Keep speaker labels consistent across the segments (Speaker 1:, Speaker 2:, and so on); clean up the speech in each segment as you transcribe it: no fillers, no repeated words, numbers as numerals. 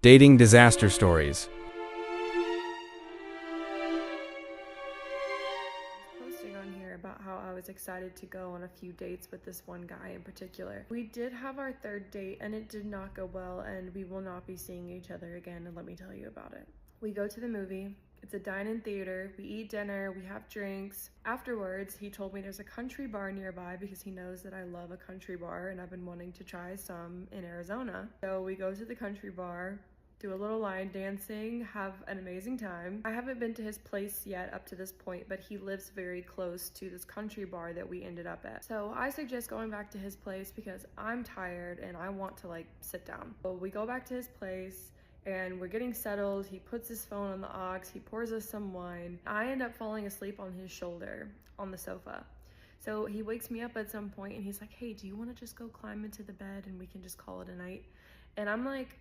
Speaker 1: Dating disaster stories.
Speaker 2: Posting on here about how I was excited to go on a few dates with this one guy in particular. We did have our third date and it did not go well, and we will not be seeing each other again, and let me tell you about it. We go to the movie. It's a dine-in theater. We eat dinner, we have drinks. Afterwards, he told me there's a country bar nearby because he knows that I love a country bar and I've been wanting to try some in Arizona. So we go to the country bar, do a little line dancing, have an amazing time. I haven't been to his place yet up to this point, but he lives very close to this country bar that we ended up at. So I suggest going back to his place because I'm tired and I want to sit down. So we go back to his place and we're getting settled. He puts his phone on the aux, he pours us some wine. I end up falling asleep on his shoulder on the sofa. So he wakes me up at some point and he's like, hey, do you want to just go climb into the bed and we can just call it a night? And I'm like,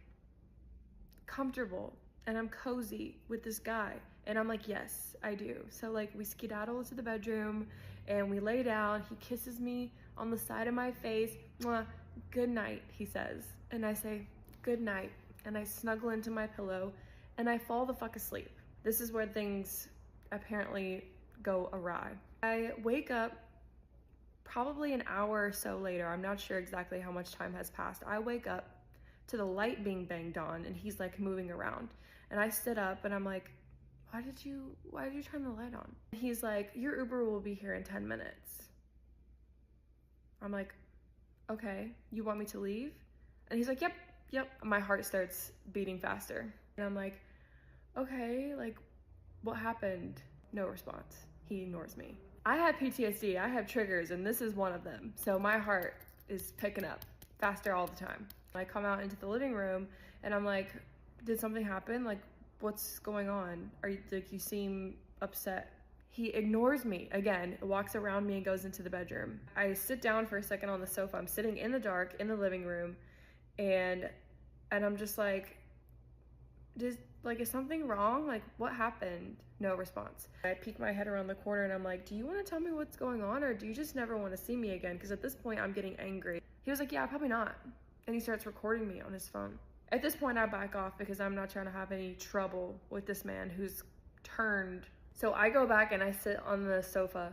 Speaker 2: comfortable and I'm cozy with this guy, and I'm like, yes, I do. So we skedaddle into the bedroom and we lay down. He kisses me on the side of my face. Mwah, good night, he says, and I say good night, and I snuggle into my pillow and I fall the fuck asleep. This is where things apparently go awry. I wake up probably an hour or so later. I'm not sure exactly how much time has passed. I wake up to the light being banged on and he's moving around, and I stood up and I'm like, why did you turn the light on? And he's like, your Uber will be here in 10 minutes. I'm like, okay, you want me to leave? And he's like, yep. My heart starts beating faster and I'm like, okay, what happened? No response. He ignores me. I have PTSD, I have triggers, and this is one of them. So my heart is picking up faster all the time. I come out into the living room and I'm like, did something happen? What's going on? Are you, you seem upset. He ignores me again, walks around me and goes into the bedroom. I sit down for a second on the sofa. I'm sitting in the dark in the living room, and I'm just like, is something wrong? What happened? No response. I peek my head around the corner and I'm like, do you want to tell me what's going on, or do you just never want to see me again? Because at this point I'm getting angry. He was like, yeah, probably not. And he starts recording me on his phone. At this point I back off because I'm not trying to have any trouble with this man who's turned. So I go back and I sit on the sofa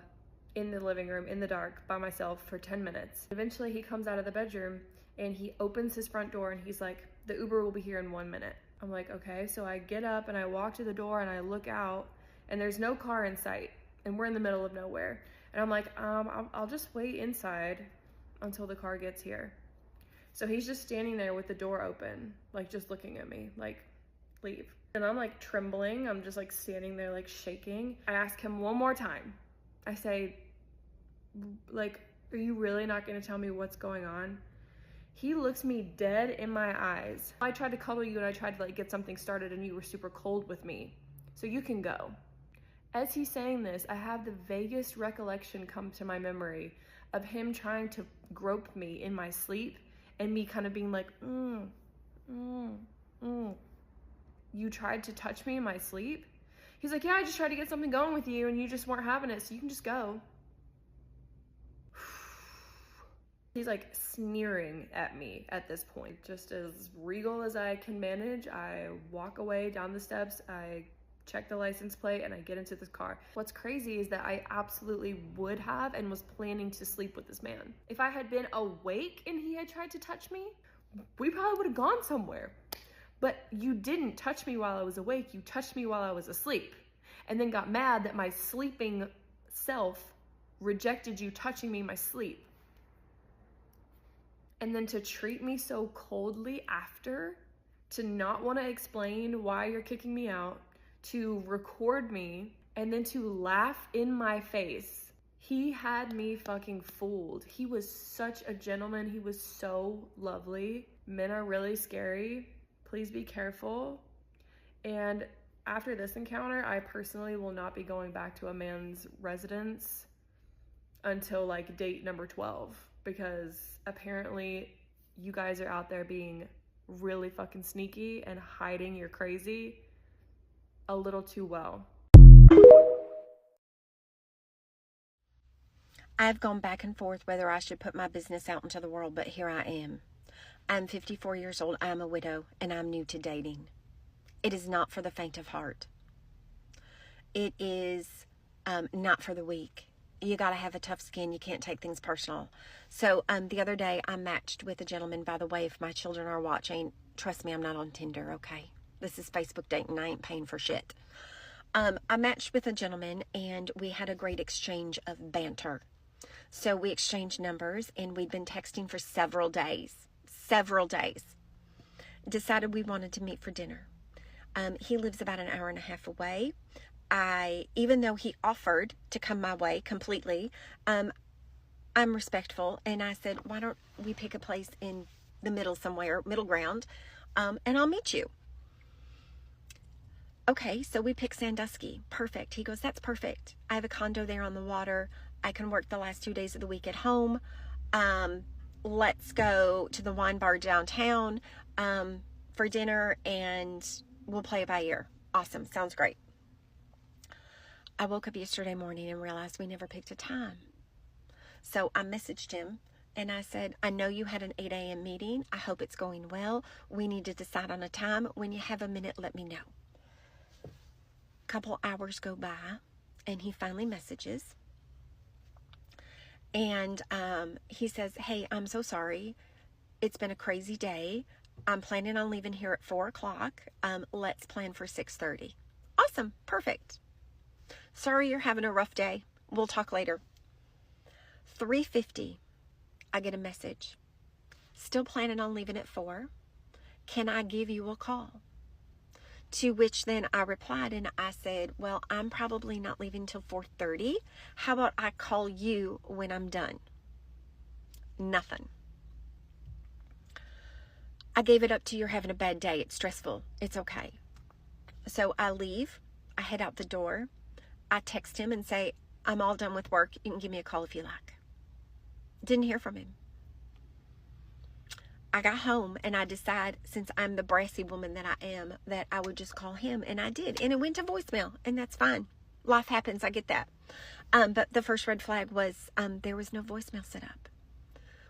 Speaker 2: in the living room in the dark by myself for 10 minutes. Eventually he comes out of the bedroom and he opens his front door and he's like, the Uber will be here in 1 minute. I'm like, okay. So I get up and I walk to the door and I look out and there's no car in sight and we're in the middle of nowhere. And I'm like, I'll just wait inside until the car gets here. So he's just standing there with the door open, just looking at me, leave. And I'm trembling. I'm just standing there, shaking. I ask him one more time. I say, are you really not gonna tell me what's going on? He looks me dead in my eyes. I tried to cuddle you and I tried to get something started and you were super cold with me. So you can go. As he's saying this, I have the vaguest recollection come to my memory of him trying to grope me in my sleep and me kind of being like, you tried to touch me in my sleep? He's like, yeah, I just tried to get something going with you and you just weren't having it, so you can just go. He's sneering at me at this point. Just as regal as I can manage, I walk away down the steps, I check the license plate, and I get into this car. What's crazy is that I absolutely would have and was planning to sleep with this man. If I had been awake and he had tried to touch me, we probably would have gone somewhere. But you didn't touch me while I was awake, you touched me while I was asleep, and then got mad that my sleeping self rejected you touching me in my sleep. And then to treat me so coldly after, to not want to explain why you're kicking me out, to record me, and then to laugh in my face. He had me fucking fooled. He was such a gentleman. He was so lovely. Men are really scary. Please be careful. And after this encounter, I personally will not be going back to a man's residence until date number 12, because apparently you guys are out there being really fucking sneaky and hiding your crazy a little too well.
Speaker 3: I've gone back and forth whether I should put my business out into the world, but here I am. I'm 54 years old. I'm a widow, and I'm new to dating. It is not for the faint of heart. It is not for the weak. You got to have a tough skin. You can't take things personal. So the other day, I matched with a gentleman. By the way, if my children are watching, trust me, I'm not on Tinder, okay? This is Facebook dating. I ain't paying for shit. I matched with a gentleman, and we had a great exchange of banter. So we exchanged numbers, and we'd been texting for several days. Decided we wanted to meet for dinner. He lives about an hour and a half away. Even though he offered to come my way completely, I'm respectful, and I said, why don't we pick a place in the middle somewhere, middle ground, and I'll meet you. Okay, so we picked Sandusky. Perfect. He goes, that's perfect. I have a condo there on the water. I can work the last 2 days of the week at home. Let's go to the wine bar downtown for dinner, and we'll play it by ear. Awesome. Sounds great. I woke up yesterday morning and realized we never picked a time. So I messaged him and I said, I know you had an 8 a.m. meeting. I hope it's going well. We need to decide on a time. When you have a minute, let me know. Couple hours go by and he finally messages. And he says, hey, I'm so sorry. It's been a crazy day. I'm planning on leaving here at 4 o'clock. Let's plan for 6:30. Awesome. Perfect. Sorry you're having a rough day. We'll talk later. 3:50, I get a message. Still planning on leaving at 4. Can I give you a call? To which then I replied and I said, well, I'm probably not leaving till 4:30. How about I call you when I'm done? Nothing. I gave it up to you're having a bad day. It's stressful. It's okay. So I leave. I head out the door. I text him and say, I'm all done with work. You can give me a call if you like. Didn't hear from him. I got home and I decided, since I'm the brassy woman that I am, that I would just call him, and I did. And it went to voicemail, and that's fine. Life happens. I get that. But the first red flag was there was no voicemail set up,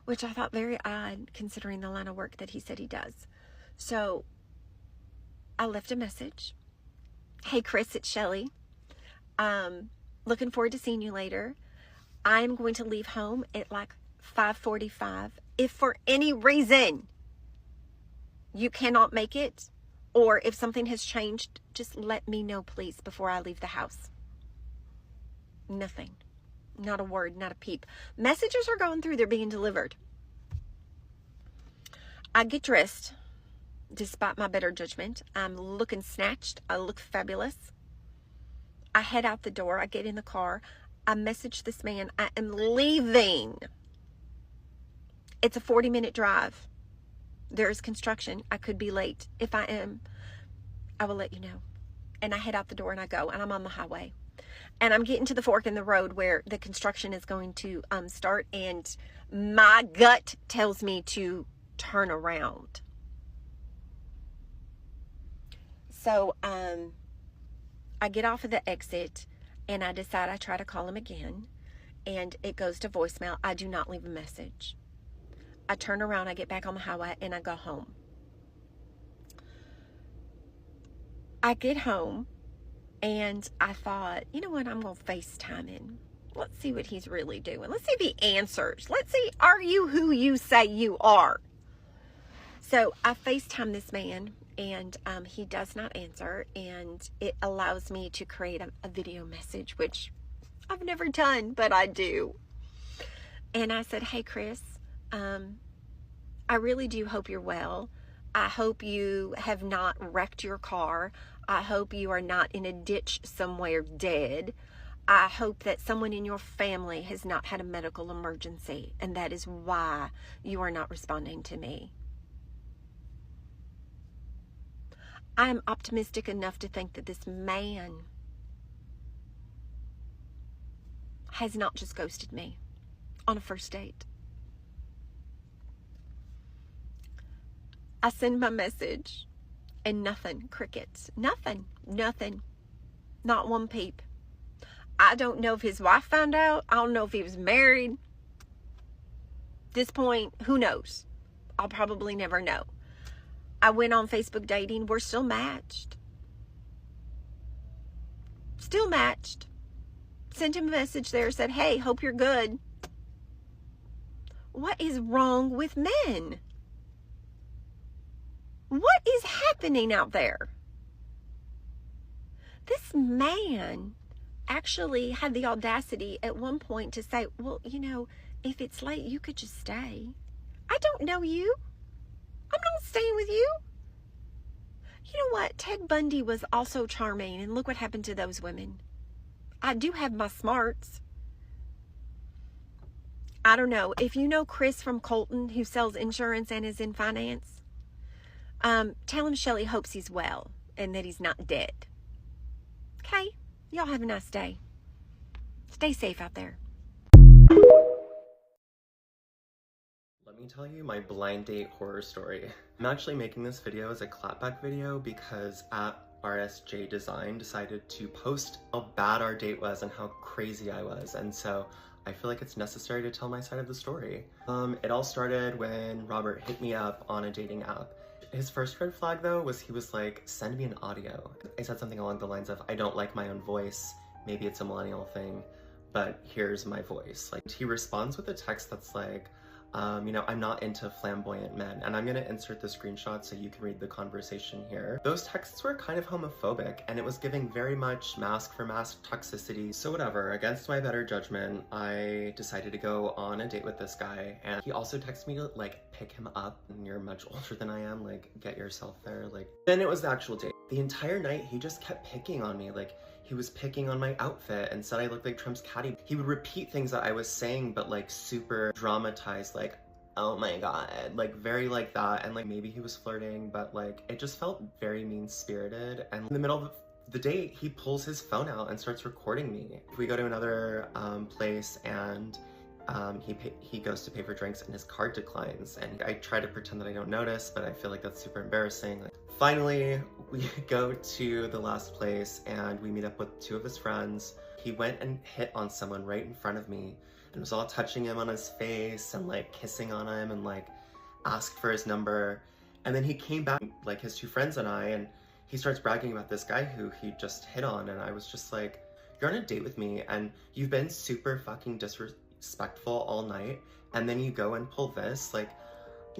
Speaker 3: which I thought very odd considering the line of work that he said he does. So I left a message. Hey, Chris, it's Shelly. Looking forward to seeing you later. I'm going to leave home at like 5:45. If for any reason you cannot make it, or if something has changed, just let me know, please, before I leave the house. Nothing. Not a word, not a peep. Messages are going through, they're being delivered. I get dressed, despite my better judgment. I'm looking snatched. I look fabulous. I head out the door. I get in the car. I message this man. I am leaving. It's a 40-minute drive. There is construction. I could be late. If I am, I will let you know. And I head out the door and I go, and I'm on the highway. And I'm getting to the fork in the road where the construction is going to start, and my gut tells me to turn around. So I get off of the exit and I decide I try to call him again, and it goes to voicemail. I do not leave a message. I turn around, I get back on the highway, and I go home. I get home and I thought, you know what, I'm going to FaceTime him. Let's see what he's really doing. Let's see if he answers. Let's see, are you who you say you are? So I FaceTime this man, and he does not answer, and it allows me to create a video message, which I've never done, but I do. And I said, hey, Chris, I really do hope you're well. I hope you have not wrecked your car. I hope you are not in a ditch somewhere dead. I hope that someone in your family has not had a medical emergency, and that is why you are not responding to me. I am optimistic enough to think that this man has not just ghosted me on a first date. I send my message and nothing, crickets, nothing, not one peep. I don't know if his wife found out. I don't know if he was married. At this point, who knows? I'll probably never know. I went on Facebook dating. We're still matched. Still matched. Sent him a message there, said, hey, hope you're good. What is wrong with men? What is happening out there? This man actually had the audacity at one point to say, well, if it's late, you could just stay. I don't know you. I'm not staying with you. You know what? Ted Bundy was also charming, and look what happened to those women. I do have my smarts. I don't know. If you know Chris from Colton, who sells insurance and is in finance, tell him Shelly hopes he's well and that he's not dead. Okay? Y'all have a nice day. Stay safe out there.
Speaker 4: Let me tell you my blind date horror story. I'm actually making this video as a clapback video because at RSJ Design decided to post how bad our date was and how crazy I was, and so I feel like it's necessary to tell my side of the story. It all started when Robert hit me up on a dating app. His first red flag though was he was like, send me an audio. I said something along the lines of, I don't like my own voice, maybe it's a millennial thing, but here's my voice. Like, he responds with a text that's like, I'm not into flamboyant men, and I'm gonna insert the screenshot so you can read the conversation here. Those texts were kind of homophobic, and it was giving very much mask for mask toxicity. So whatever, against my better judgment, I decided to go on a date with this guy, and he also texted me to like pick him up, and you're much older than I am, like get yourself there. Like, then it was the actual date. The entire night he just kept picking on me, like he was picking on my outfit and said I looked like Trump's caddy. He would repeat things that I was saying, but like super dramatized, like, oh my god, like very like that. And like maybe he was flirting, but like it just felt very mean-spirited. And in the middle of the date, he pulls his phone out and starts recording me. We go to another place and he goes to pay for drinks and his card declines. And I try to pretend that I don't notice, but I feel like that's super embarrassing. Like, finally, we go to the last place and we meet up with two of his friends. He went and hit on someone right in front of me and was all touching him on his face and like kissing on him and like asked for his number. And then he came back, like his two friends and I, and he starts bragging about this guy who he just hit on. And I was just like, you're on a date with me and you've been super fucking disrespectful all night. And then you go and pull this, like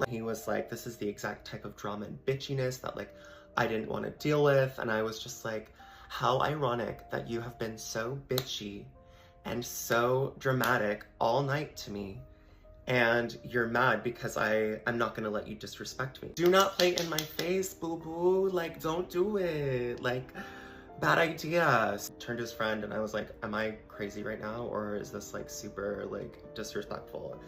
Speaker 4: he was like, this is the exact type of drama and bitchiness that like I didn't want to deal with. And I was just like, how ironic that you have been so bitchy and so dramatic all night to me, and you're mad because I'm not gonna let you disrespect me. Do not play in my face, boo-boo. Like, don't do it. Like, bad idea. Turned to his friend and I was like, am I crazy right now, or is this like super like disrespectful?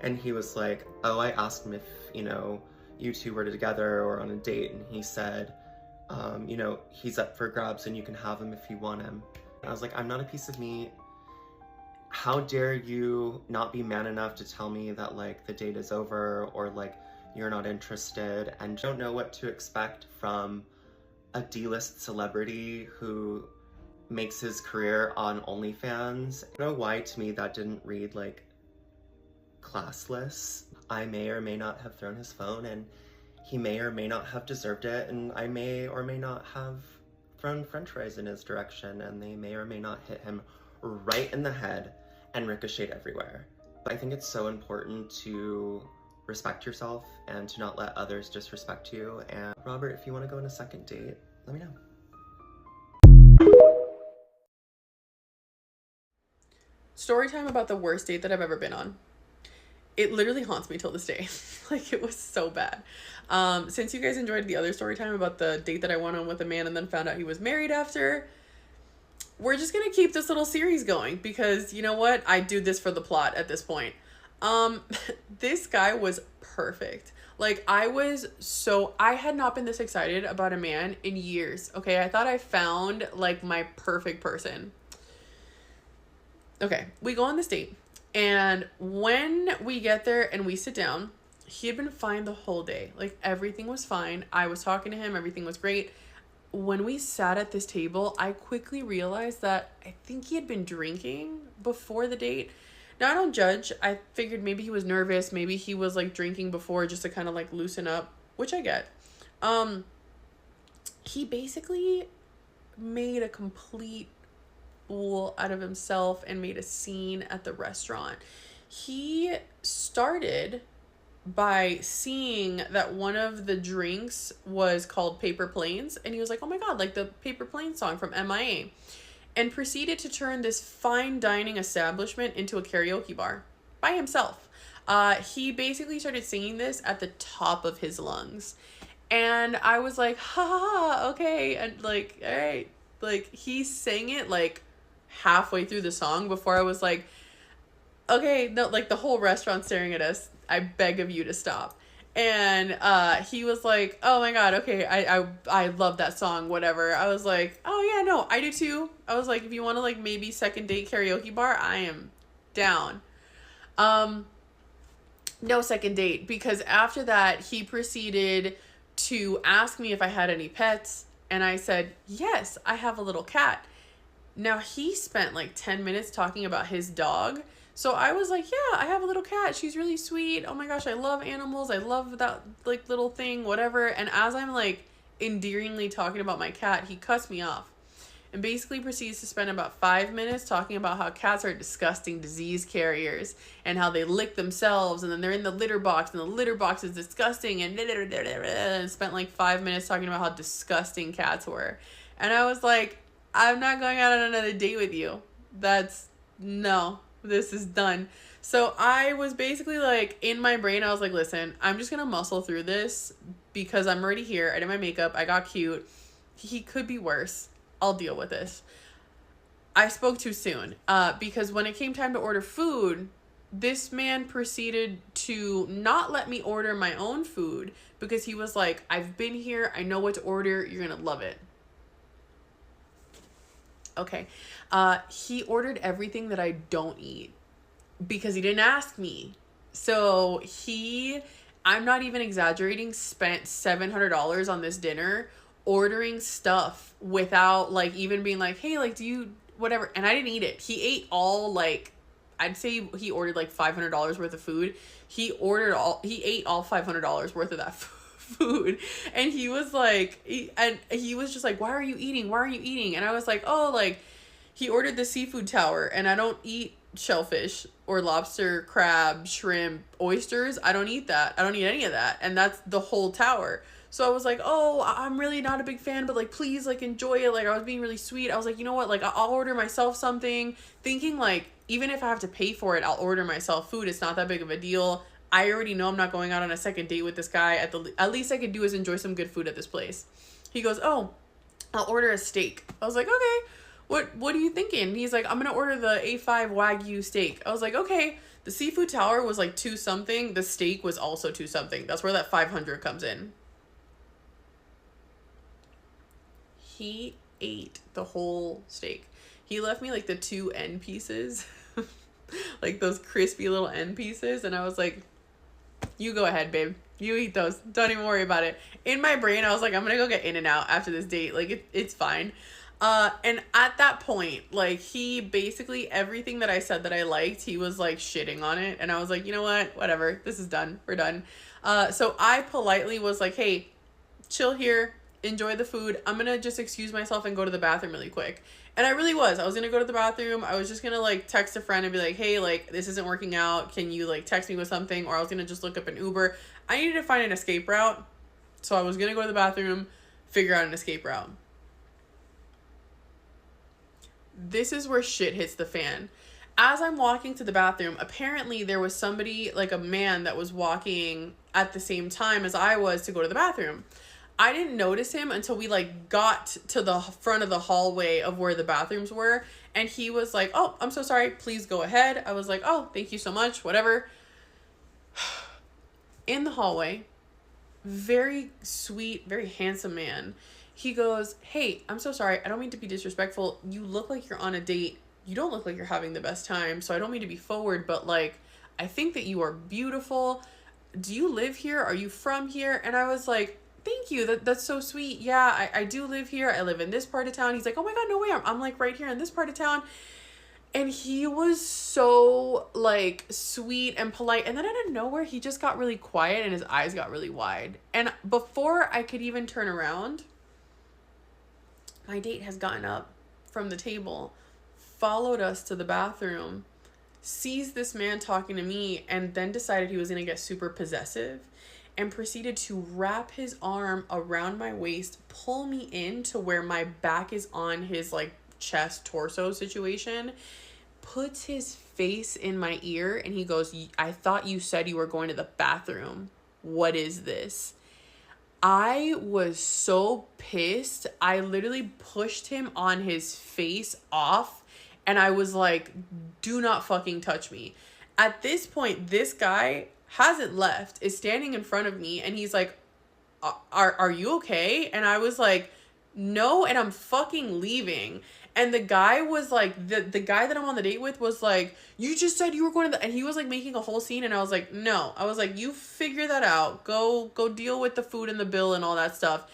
Speaker 4: And he was like, oh, I asked him if, you two were together or on a date, and he said, he's up for grabs and you can have him if you want him. I was like, I'm not a piece of meat. How dare you not be man enough to tell me that like the date is over or like you're not interested, and don't know what to expect from a D-list celebrity who makes his career on OnlyFans. I don't know why to me that didn't read like classless. I may or may not have thrown his phone, and he may or may not have deserved it, and I may or may not have thrown french fries in his direction, and they may or may not hit him right in the head and ricochet everywhere. But I think it's so important to respect yourself and to not let others disrespect you. And Robert, if you want to go on a second date, let me know.
Speaker 5: Story time about the worst date that I've ever been on. It literally haunts me till this day. Like, it was so bad. Since you guys enjoyed the other story time about the date that I went on with a man and then found out he was married after, we're just gonna keep this little series going because you know what? I do this for the plot at this point. This guy was perfect. Like, I had not been this excited about a man in years. Okay, I thought I found like my perfect person. Okay, we go on this date, and when we get there and we sit down, he had been fine the whole day. Like, everything was fine. I was talking to him, everything was great. When we sat at this table, I quickly realized that I think he had been drinking before the date. Now, I don't judge. I figured maybe he was nervous. Maybe he was like drinking before just to kind of like loosen up, which I get. He basically made a complete fool out of himself and made a scene at the restaurant. He started by seeing that one of the drinks was called Paper Planes, and he was like, oh my god, like the Paper Planes song from MIA, and proceeded to turn this fine dining establishment into a karaoke bar by himself. He basically started singing this at the top of his lungs, and I was like, ha ha ha, okay, and like, all right, like he sang it like halfway through the song before I was like, okay, no, like the whole restaurant staring at us, I beg of you to stop. And he was like, oh my god, okay, I love that song, whatever. I was like, oh yeah, no, I do too. I was like, if you want to like maybe second date karaoke bar, I am down. No second date, because after that he proceeded to ask me if I had any pets, and I said, yes, I have a little cat. Now he spent like 10 minutes talking about his dog. So I was like, yeah, I have a little cat. She's really sweet. Oh my gosh, I love animals. I love that like little thing, whatever. And as I'm like endearingly talking about my cat, he cuts me off and basically proceeds to spend about 5 minutes talking about how cats are disgusting disease carriers and how they lick themselves and then they're in the litter box and the litter box is disgusting and spent like 5 minutes talking about how disgusting cats were. And I was like, I'm not going out on another date with you. No. This is done. So I was basically like, in my brain, I was like, listen, I'm just gonna muscle through this because I'm already here. I did my makeup. I got cute. He could be worse. I'll deal with this. I spoke too soon because when it came time to order food, this man proceeded to not let me order my own food because he was like, I've been here. I know what to order. You're gonna love it. Okay. He ordered everything that I don't eat because he didn't ask me. So I'm not even exaggerating, spent $700 on this dinner ordering stuff without like even being like, hey, like, do you, whatever. And I didn't eat it. He ate all like, I'd say he ordered like $500 worth of food. He ate all $500 worth of that food. And he was like, he was just like, why are you eating? And I was like, oh, like, he ordered the seafood tower and I don't eat shellfish or lobster, crab, shrimp, oysters. I don't eat that. I don't eat any of that. And that's the whole tower. So I was like, oh, I'm really not a big fan, but like, please, like, enjoy it. Like, I was being really sweet. I was like, you know what? Like, I'll order myself something, thinking like, even if I have to pay for it, I'll order myself food. It's not that big of a deal. I already know I'm not going out on a second date with this guy. At least I could do is enjoy some good food at this place. He goes, oh, I'll order a steak. I was like, okay, what are you thinking? He's like, I'm going to order the A5 Wagyu steak. I was like, okay. The seafood tower was like $2 something. The steak was also $2 something. That's where that 500 comes in. He ate the whole steak. He left me like the 2 end pieces, like those crispy little end pieces. And I was like, you go ahead, babe. You eat those. Don't even worry about it. In my brain, I was like, I'm going to go get In-N-Out after this date. Like, it's fine. And at that point, like, he basically, everything that I said that I liked, he was like shitting on it. And I was like, you know what? Whatever. This is done. We're done. So I politely was like, hey, chill here. Enjoy the food. I'm going to just excuse myself and go to the bathroom really quick. And I really was. I was going to go to the bathroom. I was just going to like text a friend and be like, hey, like, this isn't working out. Can you like text me with something? Or I was going to just look up an Uber. I needed to find an escape route. So I was going to go to the bathroom, figure out an escape route. This is where shit hits the fan. As I'm walking to the bathroom, apparently there was somebody, like a man, that was walking at the same time as I was to go to the bathroom. I didn't notice him until we like got to the front of the hallway of where the bathrooms were. And he was like, oh, I'm so sorry. Please go ahead. I was like, oh, thank you so much. Whatever. In the hallway, very sweet, very handsome man. He goes, hey, I'm so sorry. I don't mean to be disrespectful. You look like you're on a date. You don't look like you're having the best time. So I don't mean to be forward, but like, I think that you are beautiful. Do you live here? Are you from here? And I was like, thank you. That's so sweet. Yeah, I do live here. I live in this part of town. He's like, oh my God, no way. I'm like right here in this part of town. And he was so, like, sweet and polite. And then out of nowhere, he just got really quiet and his eyes got really wide. And before I could even turn around, my date has gotten up from the table, followed us to the bathroom, sees this man talking to me, and then decided he was going to get super possessive and proceeded to wrap his arm around my waist, pull me in to where my back is on his, like, chest torso situation, puts his face in my ear, and he goes, I thought you said you were going to the bathroom. What is this? I was so pissed. I literally pushed him on his face off, and I was like, do not fucking touch me. At this point, this guy hasn't left, is standing in front of me, and he's like, are you okay? And I was like, no, and I'm fucking leaving. And the guy was like, the guy that I'm on the date with was like, you just said you were going to the, and he was like making a whole scene, and I was like, no. I was like, you figure that out. Go deal with the food and the bill and all that stuff.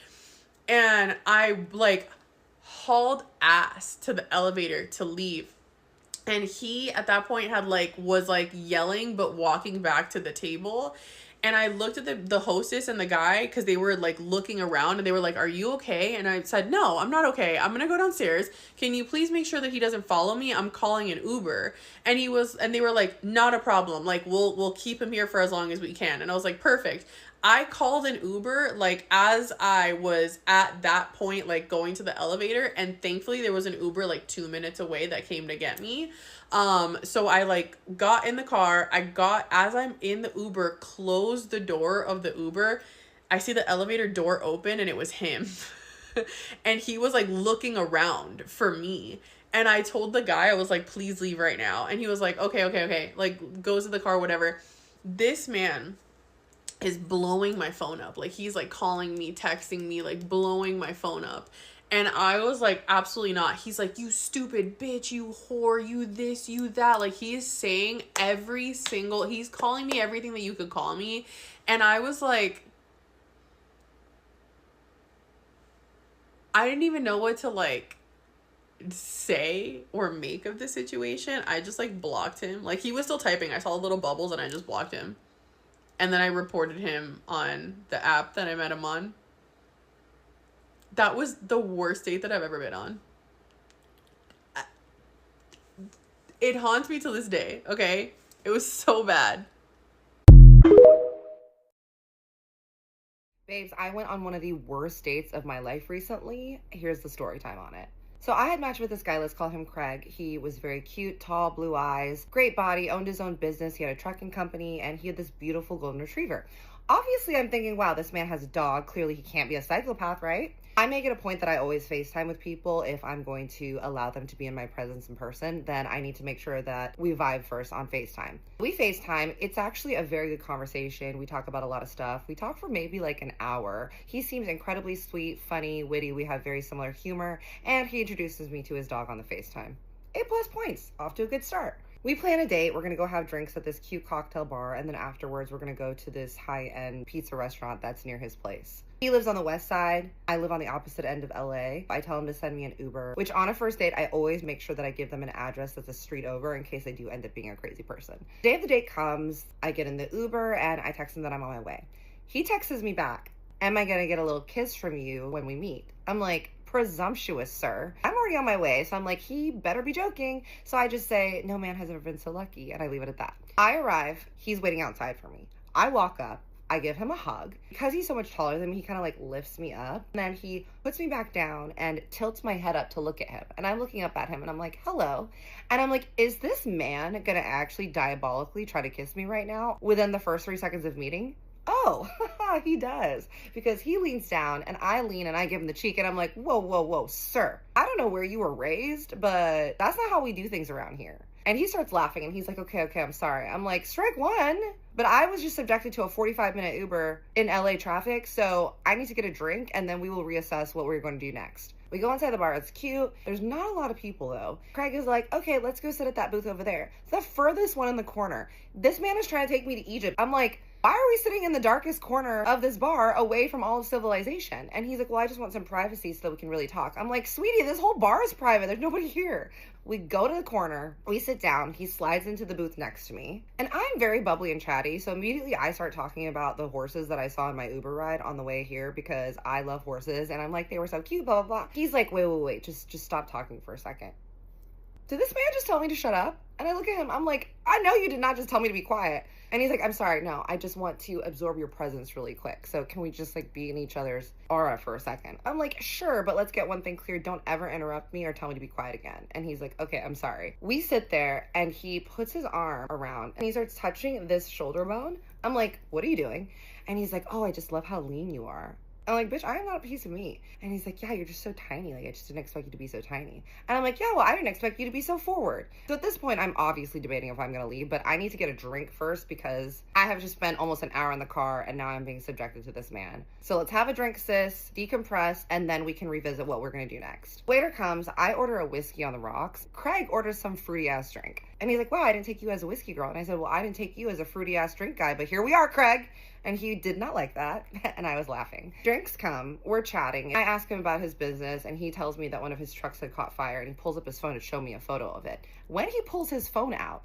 Speaker 5: And I like hauled ass to the elevator to leave. And he at that point had was yelling but walking back to the table. And I looked at the hostess and the guy, because they were like looking around, and they were like, are you okay? And I said, no, I'm not okay. I'm gonna go downstairs. Can you please make sure that he doesn't follow me? I'm calling an Uber. And they were like, not a problem. Like, we'll keep him here for as long as we can. And I was like, perfect. I called an Uber like as I was at that point, like going to the elevator, and thankfully there was an Uber like 2 minutes away that came to get me. So I like got in the car. As I'm in the Uber, closed the door of the Uber, I see the elevator door open, and it was him. And he was like looking around for me. And I told the guy, I was like, please leave right now. And he was like, okay. Like, goes to the car, whatever. This man is blowing my phone up. Like, he's like calling me, texting me, like blowing my phone up. And I was like, absolutely not. He's like, you stupid bitch, you whore, you this, you that. Like, he is saying he's calling me everything that you could call me. And I was like, I didn't even know what to like say or make of the situation. I just like blocked him. Like, he was still typing. I saw little bubbles, and I just blocked him. And then I reported him on the app that I met him on. That was the worst date that I've ever been on. It haunts me to this day, okay? It was so bad.
Speaker 6: Babes, I went on one of the worst dates of my life recently. Here's the story time on it. So I had matched with this guy, let's call him Craig. He was very cute, tall, blue eyes, great body, owned his own business. He had a trucking company, and he had this beautiful golden retriever. Obviously, I'm thinking, wow, this man has a dog. Clearly, he can't be a psychopath, right? I make it a point that I always FaceTime with people. If I'm going to allow them to be in my presence in person, then I need to make sure that we vibe first on FaceTime. We FaceTime. It's actually a very good conversation. We talk about a lot of stuff. We talk for maybe like an hour. He seems incredibly sweet, funny, witty. We have very similar humor, and he introduces me to his dog on the FaceTime. 8+ points. Off to a good start. We plan a date. We're going to go have drinks at this cute cocktail bar, and then afterwards we're going to go to this high-end pizza restaurant that's near his place. He lives on the west side. I live on the opposite end of LA. I tell him to send me an Uber, which on a first date, I always make sure that I give them an address that's a street over in case I do end up being a crazy person. The day of the date comes, I get in the Uber, and I text him that I'm on my way. He texts me back, am I going to get a little kiss from you when we meet? I'm like, presumptuous, sir. I'm already on my way, so I'm like, he better be joking. So I just say, no man has ever been so lucky, and I leave it at that. I arrive, he's waiting outside for me. I walk up, I give him a hug. Because he's so much taller than me, he kind of like lifts me up. And then he puts me back down and tilts my head up to look at him. And I'm looking up at him and I'm like, hello. And I'm like, is this man gonna actually diabolically try to kiss me right now within the first 3 seconds of meeting? Oh, he does. Because he leans down and I lean and I give him the cheek and I'm like, whoa, sir. I don't know where you were raised, but that's not how we do things around here. And he starts laughing and he's like, okay, I'm sorry. I'm like, strike one. But I was just subjected to a 45-minute Uber in LA traffic, so I need to get a drink and then we will reassess what we're going to do next. We go inside the bar, it's cute. There's not a lot of people though. Craig is like, okay, let's go sit at that booth over there. The furthest one in the corner. This man is trying to take me to Egypt. I'm like, why are we sitting in the darkest corner of this bar away from all of civilization? And he's like, well, I just want some privacy so that we can really talk. I'm like, sweetie, this whole bar is private. There's nobody here. We go to the corner, we sit down, he slides into the booth next to me, and I'm very bubbly and chatty, so immediately I start talking about the horses that I saw in my Uber ride on the way here because I love horses, and I'm like, they were so cute, blah, blah, blah. He's like, wait, just stop talking for a second. Did this man just tell me to shut up? And I look at him, I'm like, I know you did not just tell me to be quiet. And he's like, I'm sorry, no, I just want to absorb your presence really quick. So can we just like be in each other's aura for a second? I'm like, sure, but let's get one thing clear. Don't ever interrupt me or tell me to be quiet again. And he's like, okay, I'm sorry. We sit there and he puts his arm around and he starts touching this shoulder bone. I'm like, what are you doing? And he's like, oh, I just love how lean you are. I'm like, bitch, I am not a piece of meat. And he's like, yeah, you're just so tiny. Like, I just didn't expect you to be so tiny. And I'm like, yeah, well, I didn't expect you to be so forward. So at this point, I'm obviously debating if I'm going to leave, but I need to get a drink first because I have just spent almost an hour in the car and now I'm being subjected to this man. So let's have a drink, sis, decompress, and then we can revisit what we're going to do next. Waiter comes, I order a whiskey on the rocks. Craig orders some fruity ass drink. And he's like, wow, I didn't take you as a whiskey girl. And I said, well, I didn't take you as a fruity ass drink guy, but here we are, Craig. And he did not like that, and I was laughing. Drinks come, we're chatting. I ask him about his business, and he tells me that one of his trucks had caught fire, and he pulls up his phone to show me a photo of it. When he pulls his phone out,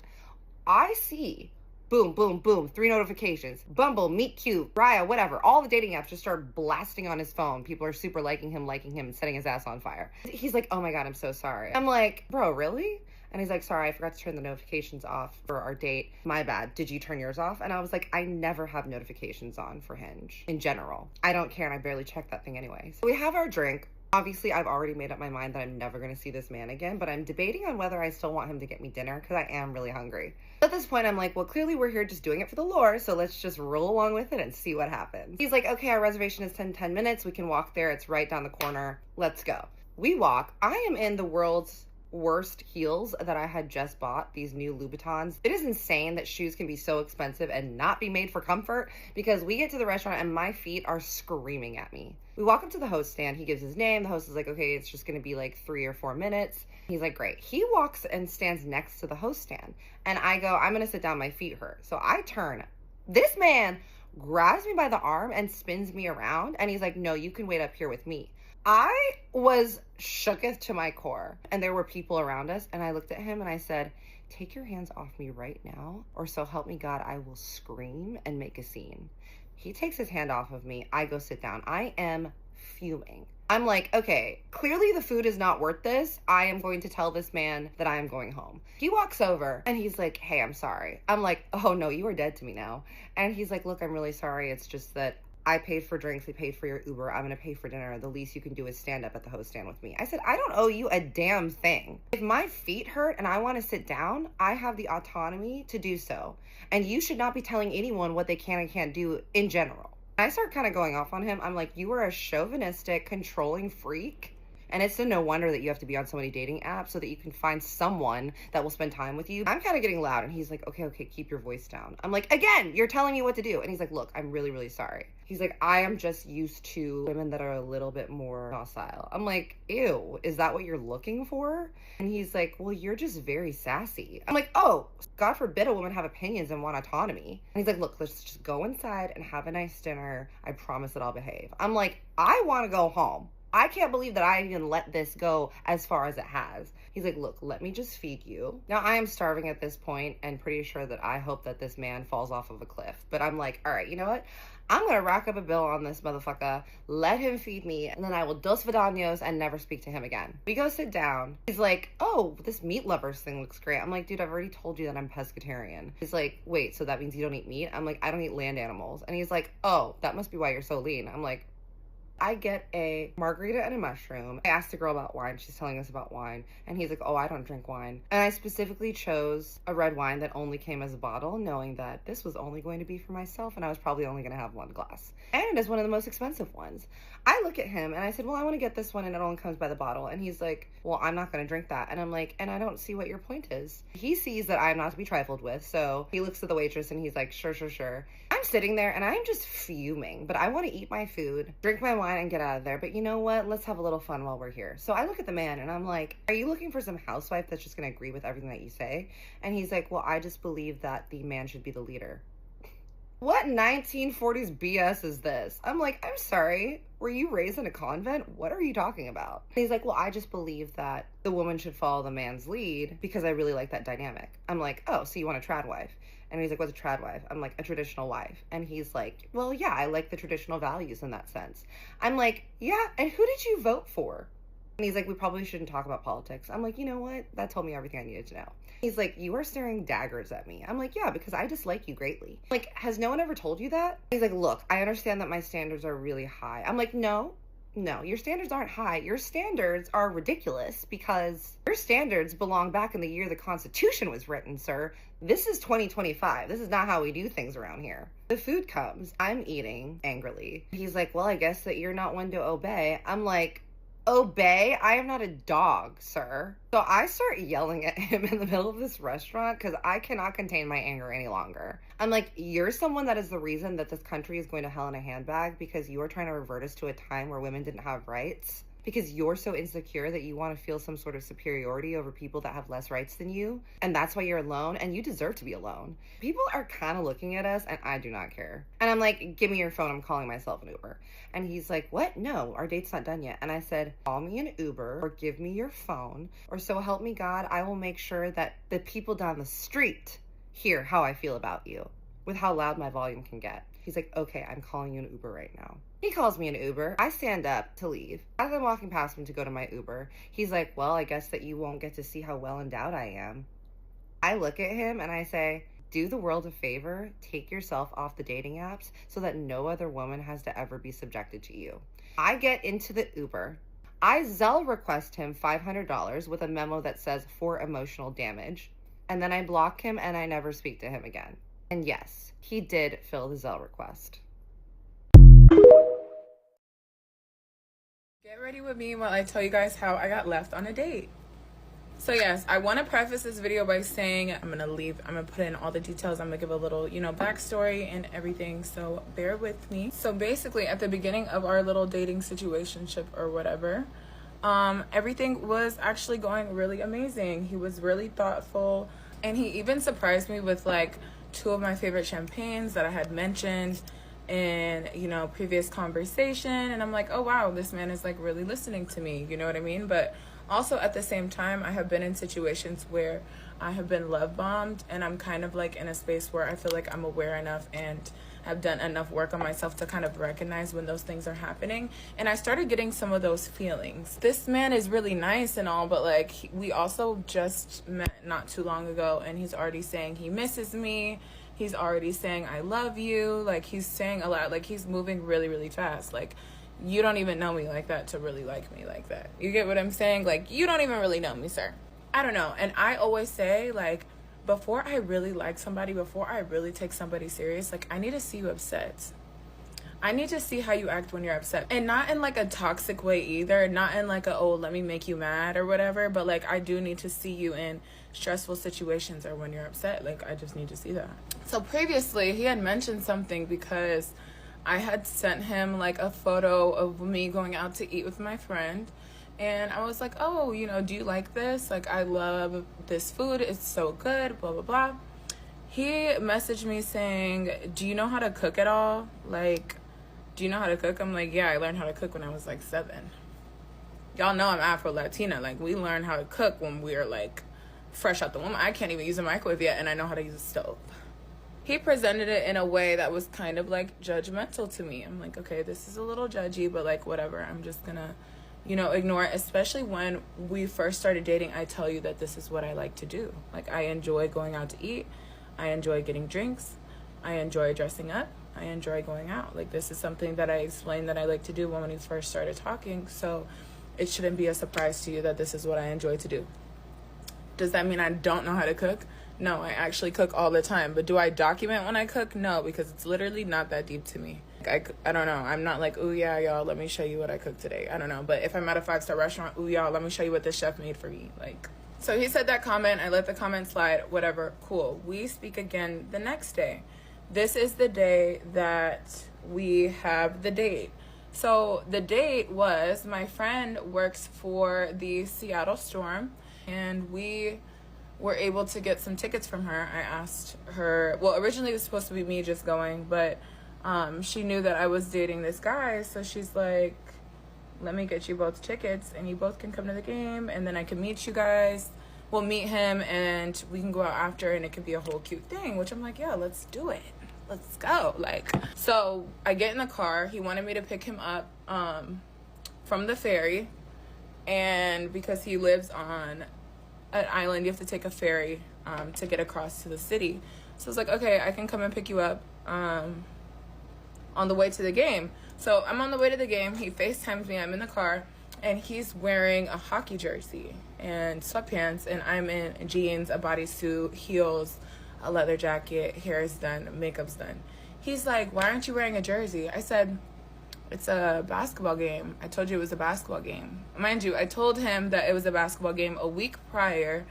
Speaker 6: I see, boom, boom, boom, 3 notifications. Bumble, Meet Cute, Raya, whatever. All the dating apps just started blasting on his phone. People are super liking him, and setting his ass on fire. He's like, oh my God, I'm so sorry. I'm like, bro, really? And he's like, sorry, I forgot to turn the notifications off for our date. My bad. Did you turn yours off? And I was like, I never have notifications on for Hinge in general. I don't care and I barely check that thing anyway. So we have our drink. Obviously, I've already made up my mind that I'm never going to see this man again, but I'm debating on whether I still want him to get me dinner because I am really hungry. At this point, I'm like, well, clearly we're here just doing it for the lore, so let's just roll along with it and see what happens. He's like, okay, our reservation is 10 minutes. We can walk there. It's right down the corner. Let's go. We walk. I am in the world's worst heels that I had just bought, these new Louboutins. It is insane that shoes can be so expensive and not be made for comfort because we get to the restaurant and my feet are screaming at me. We walk up to the host stand. He gives his name. The host is like, okay, it's just going to be like 3 or 4 minutes. He's like, great. He walks and stands next to the host stand. And I go, I'm going to sit down. My feet hurt. So I turn. This man grabs me by the arm and spins me around. And he's like, no, you can wait up here with me. I was shooketh to my core, and there were people around us, and I looked at him and I said, take your hands off me right now, or so help me God, I will scream and make a scene. He takes his hand off of me. I go sit down. I am fuming. I'm like, okay, clearly the food is not worth this. I am going to tell this man that I am going home. He walks over and he's like, hey, I'm sorry. I'm like, oh no, you are dead to me now. And he's like, look, I'm really sorry. It's just that I paid for drinks, we paid for your Uber, I'm gonna pay for dinner. The least you can do is stand up at the host stand with me. I said, I don't owe you a damn thing. If my feet hurt and I wanna sit down, I have the autonomy to do so. And you should not be telling anyone what they can and can't do in general. I start kind of going off on him. I'm like, you are a chauvinistic, controlling freak. And it's no wonder that you have to be on so many dating apps so that you can find someone that will spend time with you. I'm kind of getting loud and he's like, okay, keep your voice down. I'm like, again, you're telling me what to do. And he's like, look, I'm really, really sorry. He's like, I am just used to women that are a little bit more docile. I'm like, ew, is that what you're looking for? And he's like, well, you're just very sassy. I'm like, oh, God forbid a woman have opinions and want autonomy. And he's like, look, let's just go inside and have a nice dinner. I promise that I'll behave. I'm like, I want to go home. I can't believe that I even let this go as far as it has. He's like, look, let me just feed you. Now, I am starving at this point and pretty sure that I hope that this man falls off of a cliff. But I'm like, all right, you know what? I'm going to rack up a bill on this motherfucker, let him feed me, and then I will dos vidanos and never speak to him again. We go sit down. He's like, oh, this meat lovers thing looks great. I'm like, dude, I've already told you that I'm pescatarian. He's like, wait, so that means you don't eat meat? I'm like, I don't eat land animals. And he's like, oh, that must be why you're so lean. I'm like, I get a margarita and a mushroom. I asked the girl about wine. She's telling us about wine. And he's like, oh, I don't drink wine. And I specifically chose a red wine that only came as a bottle, knowing that this was only going to be for myself and I was probably only going to have 1 glass. And it is one of the most expensive ones. I look at him and I said, well, I want to get this one and it only comes by the bottle. And he's like, well, I'm not going to drink that. And I'm like, and I don't see what your point is. He sees that I'm not to be trifled with. So he looks at the waitress and he's like, sure. I'm sitting there and I'm just fuming, but I want to eat my food, drink my wine and get out of there. But you know what? Let's have a little fun while we're here. So I look at the man and I'm like, are you looking for some housewife that's just going to agree with everything that you say? And he's like, well, I just believe that the man should be the leader. What 1940s BS is this? I'm like, I'm sorry. Were you raised in a convent? What are you talking about? And he's like, well, I just believe that the woman should follow the man's lead because I really like that dynamic. I'm like, oh, so you want a trad wife? And he's like, what's a trad wife? I'm like, a traditional wife. And he's like, well, yeah, I like the traditional values in that sense. I'm like, yeah, and who did you vote for? And he's like, we probably shouldn't talk about politics. I'm like, you know what? That told me everything I needed to know. He's like, you are staring daggers at me. I'm like, yeah, because I dislike you greatly. Like, has no one ever told you that? He's like, look, I understand that my standards are really high. I'm like, no, your standards aren't high. Your standards are ridiculous because your standards belong back in the year the Constitution was written, sir. This is 2025. This is not how we do things around here. The food comes. I'm eating angrily. He's like, well, I guess that you're not one to obey. I'm like, obey? I am not a dog, sir. So I start yelling at him in the middle of this restaurant because I cannot contain my anger any longer. I'm like, you're someone that is the reason that this country is going to hell in a handbag because you are trying to revert us to a time where women didn't have rights. Because you're so insecure that you want to feel some sort of superiority over people that have less rights than you. And that's why you're alone, and you deserve to be alone. People are kind of looking at us, and I do not care. And I'm like, give me your phone, I'm calling myself an Uber. And he's like, what? No, our date's not done yet. And I said, call me an Uber, or give me your phone, or so help me God, I will make sure that the people down the street hear how I feel about you, with how loud my volume can get. He's like, okay, I'm calling you an Uber right now. He calls me an Uber. I stand up to leave. As I'm walking past him to go to my Uber, he's like, well, I guess that you won't get to see how well endowed I am. I look at him and I say, do the world a favor, take yourself off the dating apps so that no other woman has to ever be subjected to you. I get into the Uber. I Zelle request him $500 with a memo that says for emotional damage. And then I block him and I never speak to him again. And yes, he did fill the Zelle request.
Speaker 7: Get ready with me while I tell you guys how I got left on a date. So yes, I want to preface this video by saying I'm gonna put in all the details. I'm gonna give a little, backstory and everything, so bear with me. So basically, at the beginning of our little dating situationship or whatever, everything was actually going really amazing. He was really thoughtful, and he even surprised me with like 2 of my favorite champagnes that I had mentioned in previous conversation. And I'm like, oh wow, this man is like really listening to me, you know what I mean? But also at the same time, I have been in situations where I have been love bombed, and I'm kind of like in a space where I feel like I'm aware enough and have done enough work on myself to kind of recognize when those things are happening. And I started getting some of those feelings. This man is really nice and all, but like we also just met not too long ago, and he's already saying he misses me. He's already saying I love you. Like he's saying a lot. Like he's moving really, really fast. Like you don't even know me like that to really like me like that. You get what I'm saying? Like you don't even really know me, sir. I don't know. And I always say, like, before I really like somebody, before I really take somebody serious, like I need to see you upset. I need to see how you act when you're upset. And not in like a toxic way either. Not in like a, oh, let me make you mad or whatever. But like I do need to see you in stressful situations or when you're upset. Like I just need to see that. So previously he had mentioned something because I had sent him like a photo of me going out to eat with my friend. And I was like, oh, do you like this? Like, I love this food. It's so good, blah, blah, blah. He messaged me saying, do you know how to cook at all? Like, do you know how to cook? I'm like, yeah, I learned how to cook when I was like 7. Y'all know I'm Afro-Latina. Like, we learn how to cook when we're like fresh out the womb. I can't even use a microwave yet, and I know how to use a stove. He presented it in a way that was kind of like judgmental to me. I'm like, okay, this is a little judgy, but like whatever. I'm just gonna ignore it. Especially when we first started dating, I tell you that this is what I like to do. Like I enjoy going out to eat. I enjoy getting drinks. I enjoy dressing up. I enjoy going out. Like this is something that I explained that I like to do when we first started talking. So it shouldn't be a surprise to you that this is what I enjoy to do. Does that mean I don't know how to cook? No, I actually cook all the time. But do I document when I cook? No, because it's literally not that deep to me. I don't know. I'm not like, ooh, yeah, y'all, let me show you what I cooked today. I don't know. But if I'm at a 5-star restaurant, ooh, y'all, let me show you what the chef made for me. Like, so he said that comment. I let the comment slide. Whatever. Cool. We speak again the next day. This is the day that we have the date. So the date was my friend works for the Seattle Storm, and we were able to get some tickets from her. I asked her, well, originally it was supposed to be me just going, but she knew that I was dating this guy, so she's like, let me get you both tickets and you both can come to the game, and then I can meet you guys. We'll meet him and we can go out after, and it could be a whole cute thing, which I'm like, yeah, let's do it. Let's go. Like, so I get in the car. He wanted me to pick him up from the ferry, and because he lives on an island, you have to take a ferry to get across to the city. So I was like, okay, I can come and pick you up on the way to the game. So I'm on the way to the game. He FaceTimes me. I'm in the car, and he's wearing a hockey jersey and sweatpants, and I'm in jeans, a bodysuit, heels, a leather jacket, hair is done, makeup's done. He's like, why aren't you wearing a jersey? I said, it's a basketball game. I told you it was a basketball game. Mind you, I told him that it was a basketball game a week prior,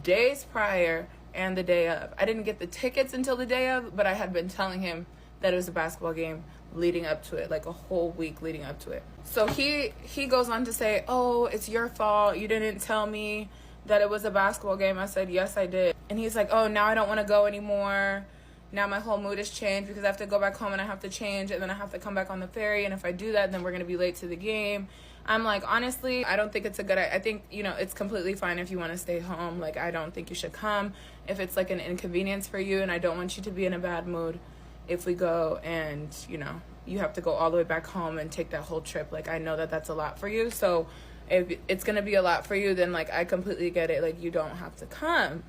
Speaker 7: days prior, and the day of. I didn't get the tickets until the day of, but I had been telling him that it was a basketball game leading up to it, like a whole week leading up to it. So he goes on to say, oh, it's your fault. You didn't tell me that it was a basketball game. I said, yes, I did. And he's like, oh, now I don't want to go anymore. Now my whole mood has changed because I have to go back home and I have to change, and then I have to come back on the ferry. And if I do that, then we're going to be late to the game. I'm like, honestly, I don't think it's a good idea. I think, you know, it's completely fine if you want to stay home. Like, I don't think you should come if it's like an inconvenience for you, and I don't want you to be in a bad mood if we go and, you know, you have to go all the way back home and take that whole trip. Like, I know that that's a lot for you. So if it's going to be a lot for you, then, like, I completely get it. Like, you don't have to come.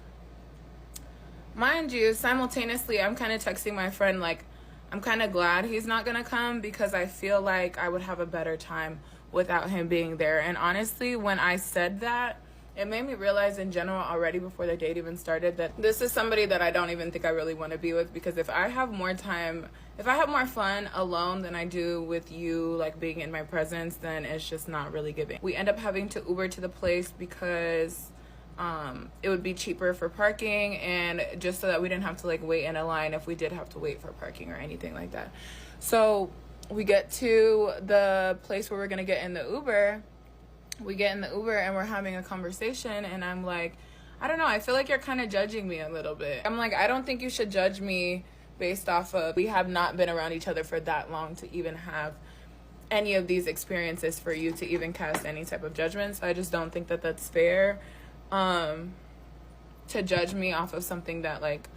Speaker 7: Mind you, simultaneously, I'm kind of texting my friend, like, I'm kind of glad he's not going to come because I feel like I would have a better time without him being there. And honestly, when I said that, it made me realize in general already before the date even started that this is somebody that I don't even think I really want to be with, because if I have more time, if I have more fun alone than I do with you, like being in my presence, then it's just not really giving. We end up having to Uber to the place because it would be cheaper for parking, and just so that we didn't have to like wait in a line if we did have to wait for parking or anything like that. So we get to the place where we're gonna get in the Uber. We get in the Uber and we're having a conversation, and I'm like, I don't know, I feel like you're kind of judging me a little bit. I'm like, I don't think you should judge me based off of, we have not been around each other for that long to even have any of these experiences for you to even cast any type of judgment. So I just don't think that that's fair to judge me off of something that like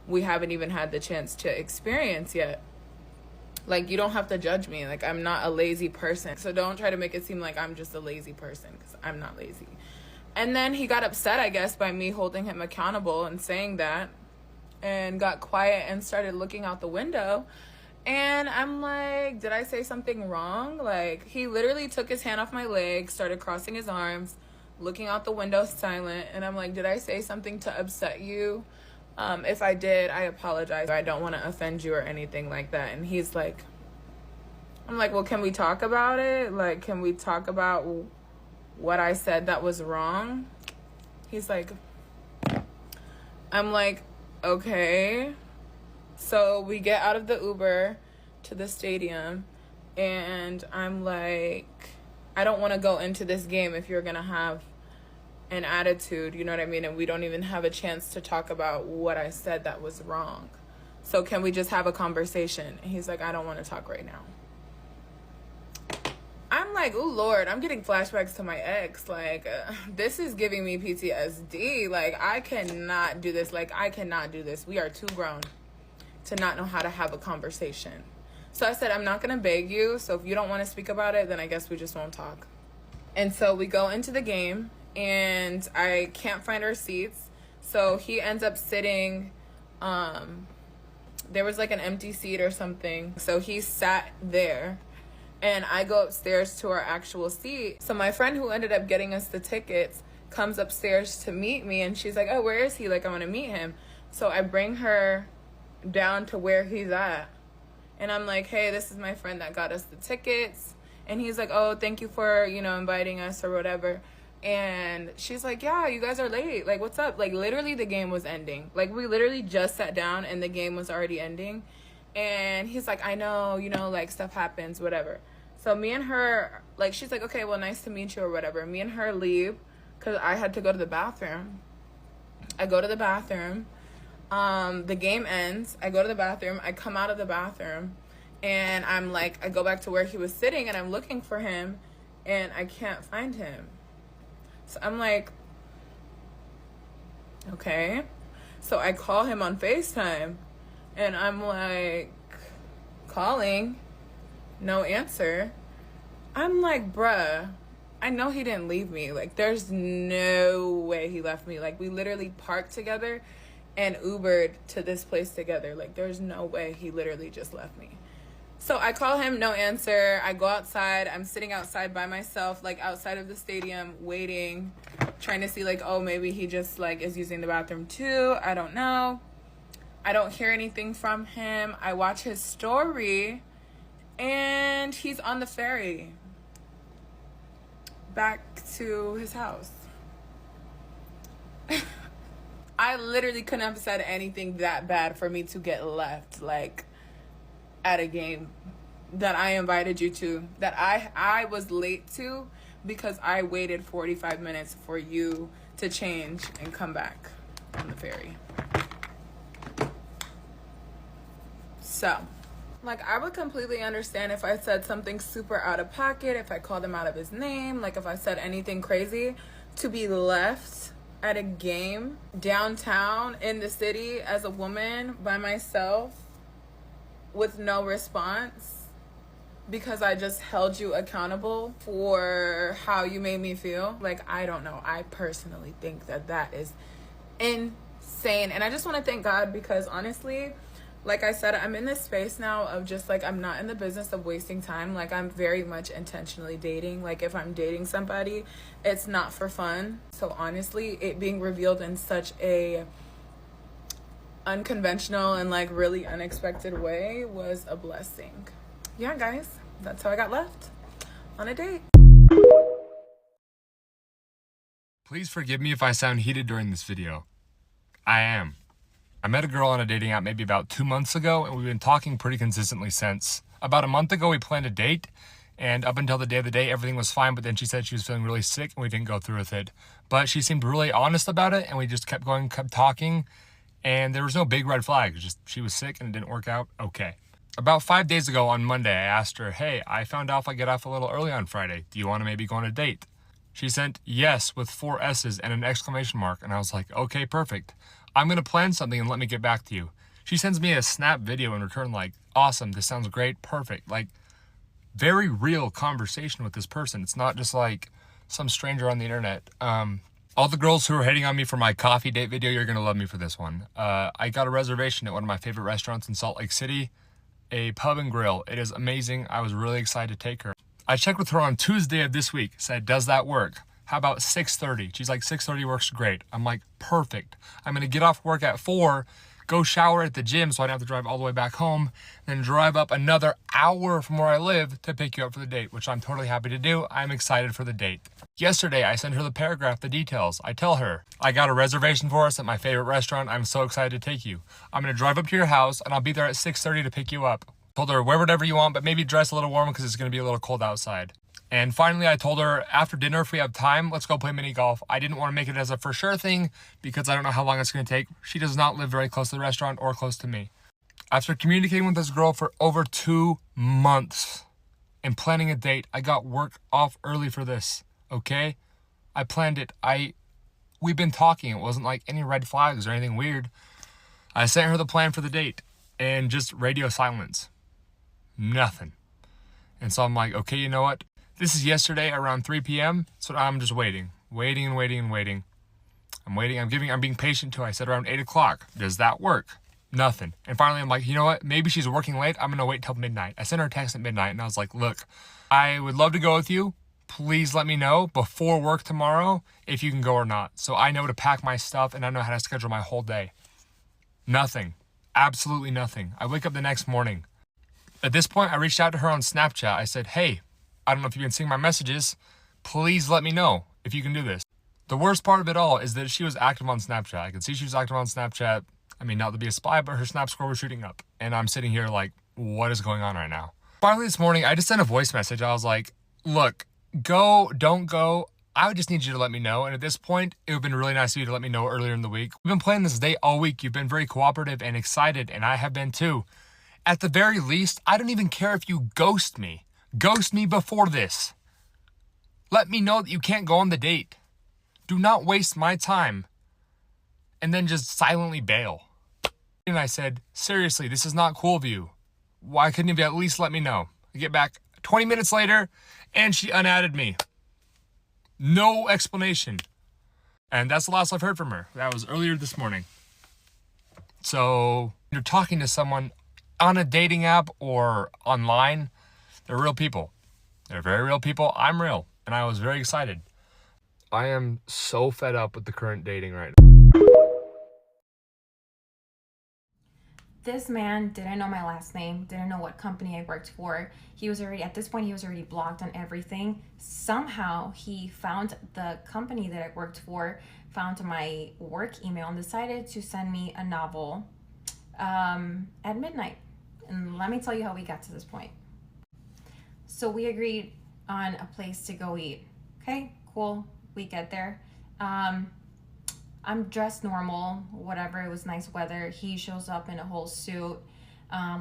Speaker 7: we haven't even had the chance to experience yet. Like, you don't have to judge me. Like, I'm not a lazy person. So don't try to make it seem like I'm just a lazy person, because I'm not lazy. And then he got upset, I guess, by me holding him accountable and saying that, and got quiet and started looking out the window. And I'm like, did I say something wrong? Like, he literally took his hand off my leg, started crossing his arms, looking out the window silent. And I'm like, did I say something to upset you? If I did, I apologize. I don't want to offend you or anything like that. And he's like, I'm like, well, can we talk about it? Like, can we talk about what I said that was wrong? He's like, I'm like, okay. So we get out of the Uber to the stadium, and I'm like, I don't want to go into this game if you're going to have an attitude, you know what I mean? And we don't even have a chance to talk about what I said that was wrong. So can we just have a conversation? And he's like, I don't want to talk right now. I'm like, oh Lord, I'm getting flashbacks to my ex. Like, this is giving me PTSD. Like, I cannot do this. Like, I cannot do this. We are too grown to not know how to have a conversation. So I said, I'm not going to beg you. So if you don't want to speak about it, then I guess we just won't talk. And so we go into the game, and I can't find our seats. So he ends up sitting, there was like an empty seat or something. So he sat there, and I go upstairs to our actual seat. So my friend who ended up getting us the tickets comes upstairs to meet me, and she's like, oh, where is he? Like, I want to meet him. So I bring her down to where he's at. And I'm like, hey, this is my friend that got us the tickets. And he's like, oh, thank you for, you know, inviting us or whatever. And she's like, yeah, you guys are late. Like, what's up? Like, literally the game was ending. Like, we literally just sat down and the game was already ending. And he's like, I know, you know, like, stuff happens, whatever. So me and her, like, she's like, okay, well, nice to meet you or whatever. Me and her leave because I had to go to the bathroom. I go to the bathroom. The game ends. I go to the bathroom. I come out of the bathroom, and I'm like, I go back to where he was sitting, and I'm looking for him, and I can't find him. So I'm like, okay. So I call him on FaceTime, and I'm like, calling, no answer. I'm like, bruh, I know he didn't leave me. Like, there's no way he left me. Like, we literally parked together and Ubered to this place together. Like, there's no way he literally just left me. So I call him, no answer. I go outside. I'm sitting outside by myself, like outside of the stadium, waiting, trying to see like, oh, maybe he just like is using the bathroom too. I don't know. I don't hear anything from him. I watch his story, and he's on the ferry back to his house. I literally couldn't have said anything that bad for me to get left, like, at a game that I invited you to, that I was late to because I waited 45 minutes for you to change and come back on the ferry. So, like, I would completely understand if I said something super out of pocket, if I called him out of his name, like if I said anything crazy. To be left at a game downtown in the city as a woman by myself with no response because I just held you accountable for how you made me feel. Like, I don't know. I personally think that that is insane. And I just want to thank God because honestly, like I said, I'm in this space now of just like, I'm not in the business of wasting time. Like, I'm very much intentionally dating. Like, if I'm dating somebody, it's not for fun. So honestly, it being revealed in such a unconventional and like really unexpected way was a blessing. Yeah, guys, that's how I got left on a date.
Speaker 1: Please forgive me if I sound heated during this video. I am. I met a girl on a dating app maybe about 2 months ago, and we've been talking pretty consistently since. About a month ago, we planned a date, and up until the day of the date, everything was fine, but then she said she was feeling really sick, and we didn't go through with it. But she seemed really honest about it, and we just kept going, kept talking, and there was no big red flags. Just she was sick, and it didn't work out. Okay. About 5 days ago on Monday, I asked her, hey, I found out if I get off a little early on Friday. Do you want to maybe go on a date? She sent yes with 4 S's and an exclamation mark, and I was like, okay, perfect. I'm going to plan something and let me get back to you. She sends me a snap video in return like, awesome, this sounds great, perfect. Like, very real conversation with this person. It's not just like some stranger on the internet. All the girls who are hating on me for my coffee date video, you're going to love me for this one. I got a reservation at one of my favorite restaurants in Salt Lake City, a pub and grill. It is amazing. I was really excited to take her. I checked with her on Tuesday of this week, said, does that work? How about 6:30? She's like, 6:30 works great. I'm like, perfect. I'm going to get off work at 4, go shower at the gym so I don't have to drive all the way back home, then drive up another hour from where I live to pick you up for the date, which I'm totally happy to do. I'm excited for the date. Yesterday, I sent her the paragraph, the details. I tell her, I got a reservation for us at my favorite restaurant. I'm so excited to take you. I'm going to drive up to your house, and I'll be there at 6:30 to pick you up. Told her, wear whatever you want, but maybe dress a little warm because it's going to be a little cold outside. And finally, I told her, after dinner, if we have time, let's go play mini golf. I didn't want to make it as a for sure thing because I don't know how long it's going to take. She does not live very close to the restaurant or close to me. After communicating with this girl for over 2 months and planning a date, I got work off early for this, okay? I planned it. We've been talking. It wasn't like any red flags or anything weird. I sent her the plan for the date and just radio silence. Nothing. And so I'm like, okay, you know what? This is yesterday around 3 p.m. So I'm just waiting. I'm waiting. I'm being patient too. I said around 8 o'clock. Does that work? Nothing. And finally, I'm like, you know what? Maybe she's working late. I'm going to wait till midnight. I sent her a text at midnight and I was like, look, I would love to go with you. Please let me know before work tomorrow if you can go or not. So I know to pack my stuff and I know how to schedule my whole day. Nothing. Absolutely nothing. I wake up the next morning. At this point, I reached out to her on Snapchat. I said, hey, I don't know if you've been seeing my messages. Please let me know if you can do this. The worst part of it all is that she was active on Snapchat. I could see she was active on Snapchat. I mean, not to be a spy, but her Snap score was shooting up. And I'm sitting here like, what is going on right now? Finally this morning, I just sent a voice message. I was like, look, go, don't go. I would just need you to let me know. And at this point, it would have been really nice of you to let me know earlier in the week. We've been planning this date all week. You've been very cooperative and excited, and I have been too. At the very least, I don't even care if you ghost me. Ghost me before this. Let me know that you can't go on the date. Do not waste my time and then just silently bail. And I said, seriously, this is not cool of you. Why couldn't you at least let me know? I get back 20 minutes later, and she unadded me. No explanation. And that's the last I've heard from her. That was earlier this morning. So you're talking to someone on a dating app or online. They're real people. They're very real people. I'm real. And I was very excited. I am so fed up with the current dating right now.
Speaker 8: This man didn't know my last name, didn't know what company I worked for. He was already, at this point, he was already blocked on everything. Somehow he found the company that I worked for, found my work email, and decided to send me a novel at midnight. And let me tell you how we got to this point. So we agreed on a place to go eat. Okay, cool. We get there. I'm dressed normal, whatever, it was nice weather. He shows up in a whole suit,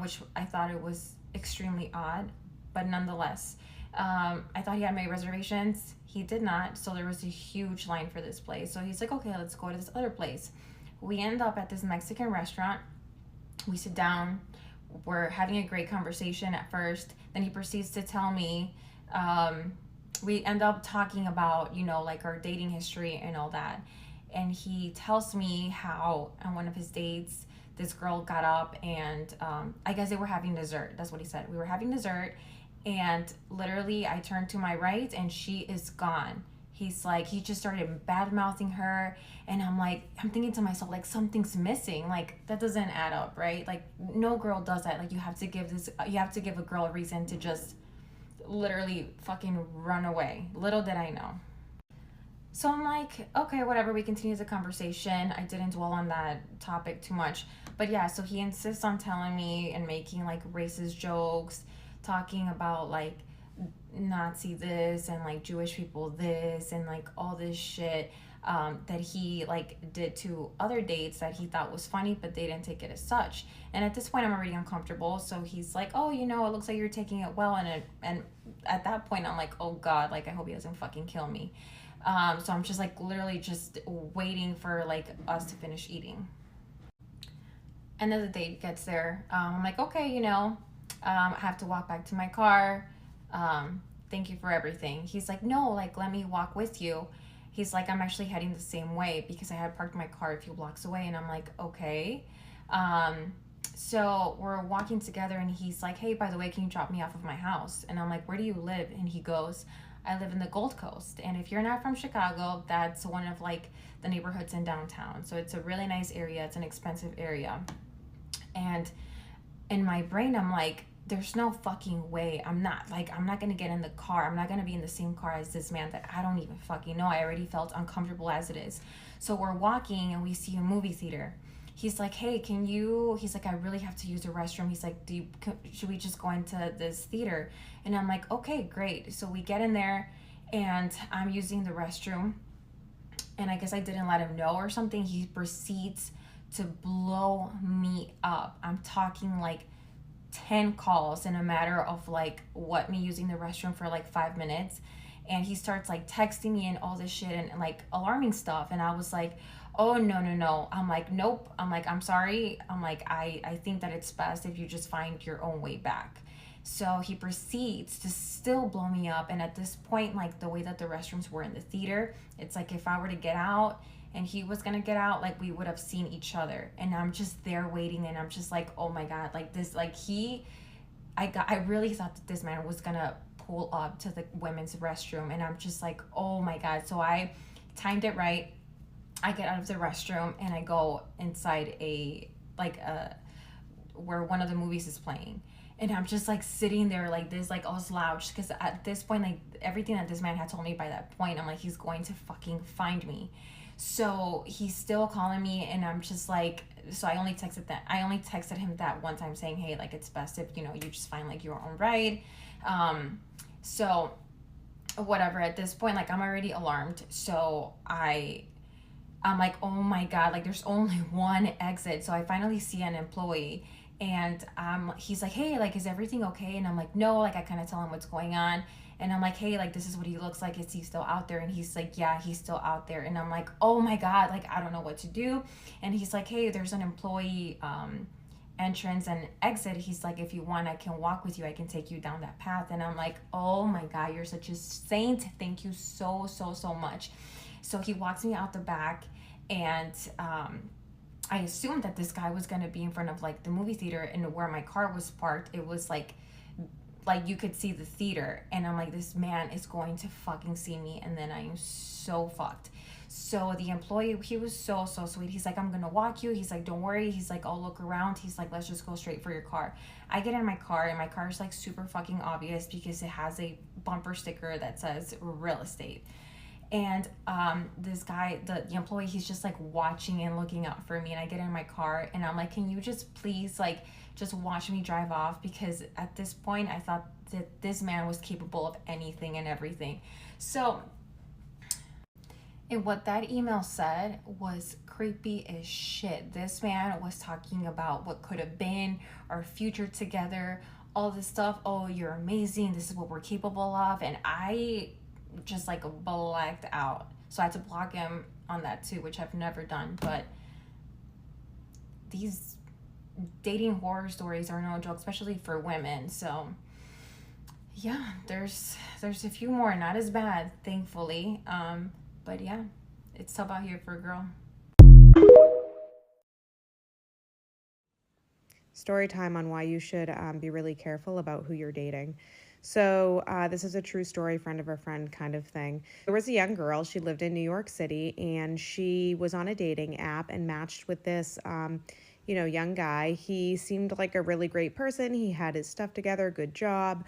Speaker 8: which I thought it was extremely odd, but nonetheless. I thought he had made reservations. He did not, so there was a huge line for this place. So he's like, okay, let's go to this other place. We end up at this Mexican restaurant. We sit down. We're having a great conversation at first. Then he proceeds to tell me, we end up talking about, you know, like our dating history and all that. And he tells me how on one of his dates, this girl got up and I guess they were having dessert. That's what he said. We were having dessert and literally I turned to my right and she is gone. He's like, he just started bad mouthing her. And I'm like, I'm thinking to myself, like, something's missing. Like, that doesn't add up, right? Like, no girl does that. Like, you have to give a girl a reason to just literally fucking run away. Little did I know. So I'm like, okay, whatever, we continue the conversation. I didn't dwell on that topic too much. But yeah, so he insists on telling me and making like racist jokes, talking about like Nazi this and like Jewish people this and like all this shit that he like did to other dates that he thought was funny, but they didn't take it as such. And at this point, I'm already uncomfortable. So he's like, oh, you know, it looks like you're taking it well. And at that point, I'm like, oh God, like I hope he doesn't fucking kill me. So I'm just like literally just waiting for like us to finish eating. And then the date gets there. I'm like, okay, you know, I have to walk back to my car. Thank you for everything. He's like, no, like, let me walk with you. He's like, I'm actually heading the same way because I had parked my car a few blocks away. And I'm like, okay. So we're walking together and he's like, hey, by the way, can you drop me off of my house? And I'm like, where do you live? And he goes, I live in the Gold Coast. And if you're not from Chicago, that's one of like the neighborhoods in downtown. So it's a really nice area. It's an expensive area. And in my brain, I'm like, there's no fucking way. I'm not gonna get in the car. I'm not gonna be in the same car as this man that I don't even fucking know. I already felt uncomfortable as it is. So we're walking and we see a movie theater. He's like, hey, he's like, I really have to use the restroom. He's like, should we just go into this theater? And I'm like, okay, great. So we get in there and I'm using the restroom. And I guess I didn't let him know or something. He proceeds to blow me up. I'm talking like 10 calls in a matter of like me using the restroom for like 5 minutes. And he starts like texting me and all this shit and like alarming stuff. And I was like, oh, no. I'm like, nope. I'm like, I'm sorry. I'm like, I think that it's best if you just find your own way back. So he proceeds to still blow me up. And at this point, like the way that the restrooms were in the theater, it's like if I were to get out and he was gonna get out, like we would have seen each other. And I'm just there waiting and I'm just like, oh my God, like this, like I really thought that this man was gonna pull up to the women's restroom. And I'm just like, oh my God. So I timed it right. I get out of the restroom and I go inside where one of the movies is playing. And I'm just like sitting there like this, like all slouched. Because at this point, like everything that this man had told me by that point, I'm like, he's going to fucking find me. So he's still calling me and I'm just like, so I only texted him that one time saying, hey, like it's best if, you know, you just find like your own ride. So whatever, at this point, like, I'm already alarmed. So I'm like, oh my God, like there's only one exit. So I finally see an employee, and he's like, hey, like, is everything okay? And I'm like, no, like, I kind of tell him what's going on. And I'm like, hey, like, this is what he looks like. Is he still out there? And he's like, yeah, he's still out there. And I'm like, oh my God, like, I don't know what to do. And he's like, hey, there's an employee entrance and exit. He's like, if you want, I can walk with you. I can take you down that path. And I'm like, oh my God, you're such a saint. Thank you so, so, so much. So he walks me out the back, and I assumed that this guy was going to be in front of like the movie theater, and where my car was parked, it was like you could see the theater. And I'm like, this man is going to fucking see me, and then I am so fucked. So the employee, he was so, so sweet. He's like, I'm gonna walk you. He's like, don't worry. He's like, I'll look around. He's like, let's just go straight for your car. I get in my car, and my car is like super fucking obvious because it has a bumper sticker that says real estate. And this guy, the employee, he's just like watching and looking out for me. And I get in my car, and I'm like, can you just please like just watch me drive off? Because at this point I thought that this man was capable of anything and everything. So, and what that email said was creepy as shit. This man was talking about what could have been, our future together, all this stuff. Oh, you're amazing. This is what we're capable of. And I just like blacked out. So I had to block him on that too, which I've never done. But these dating horror stories are no joke, especially for women. So yeah, there's a few more, not as bad, thankfully. But yeah, it's tough out here for a girl.
Speaker 9: Story time on why you should be really careful about who you're dating. So this is a true story, friend of a friend kind of thing. There was a young girl. She lived in New York City, and she was on a dating app and matched with this young guy. He seemed like a really great person. He had his stuff together, good job,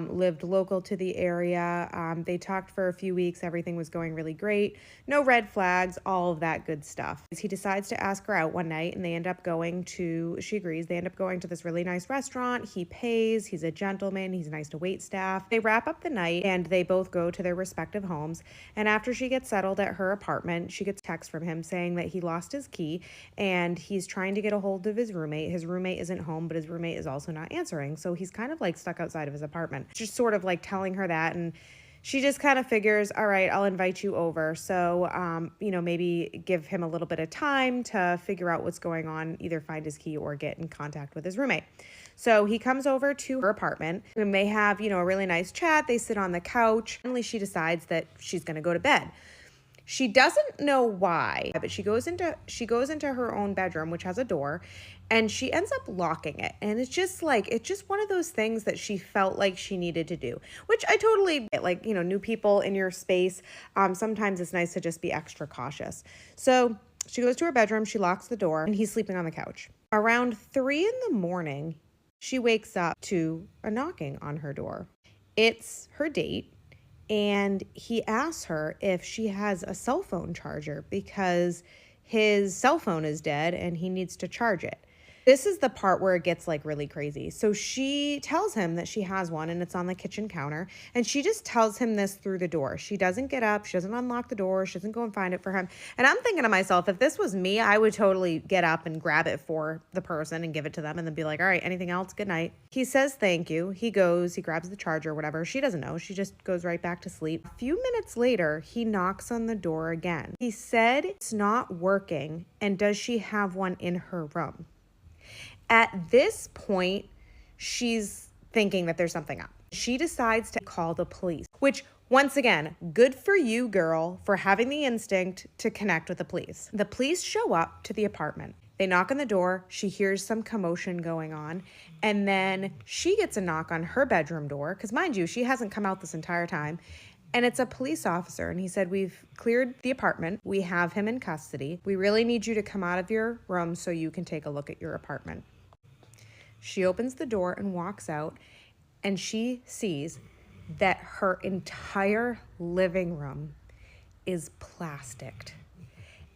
Speaker 9: lived local to the area. They talked for a few weeks. Everything was going really great. No red flags, all of that good stuff. He decides to ask her out one night, and they end up going to, she agrees, they end up going to this really nice restaurant. He pays, he's a gentleman, he's nice to wait staff. They wrap up the night, and they both go to their respective homes. And after she gets settled at her apartment, she gets a text from him saying that he lost his key, and he's trying to get a hold of his roommate. His roommate isn't home, but his roommate is also not answering. So he's kind of like stuck outside of his apartment. Just sort of like telling her that, and she just kind of figures, all right, I'll invite you over. So, maybe give him a little bit of time to figure out what's going on, either find his key or get in contact with his roommate. So he comes over to her apartment, and they have, a really nice chat. They sit on the couch. Finally, she decides that she's going to go to bed. She doesn't know why, but she goes into her own bedroom, which has a door, and she ends up locking it. And it's just one of those things that she felt like she needed to do, which I totally get. New people in your space. Sometimes it's nice to just be extra cautious. So she goes to her bedroom, she locks the door, and he's sleeping on the couch. Around 3 a.m, she wakes up to a knocking on her door. It's her date. And he asks her if she has a cell phone charger because his cell phone is dead and he needs to charge it. This is the part where it gets really crazy. So she tells him that she has one and it's on the kitchen counter. And she just tells him this through the door. She doesn't get up. She doesn't unlock the door. She doesn't go and find it for him. And I'm thinking to myself, if this was me, I would totally get up and grab it for the person and give it to them and then be like, all right, anything else? Good night. He says thank you. He goes, he grabs the charger, whatever. She doesn't know. She just goes right back to sleep. A few minutes later, he knocks on the door again. He said it's not working, and does she have one in her room? At this point, she's thinking that there's something up. She decides to call the police, which, once again, good for you, girl, for having the instinct to connect with the police. The police show up to the apartment. They knock on the door. She hears some commotion going on. And then she gets a knock on her bedroom door, because mind you, she hasn't come out this entire time. And it's a police officer. And he said, we've cleared the apartment. We have him in custody. We really need you to come out of your room so you can take a look at your apartment. She opens the door and walks out, and she sees that her entire living room is plasticked.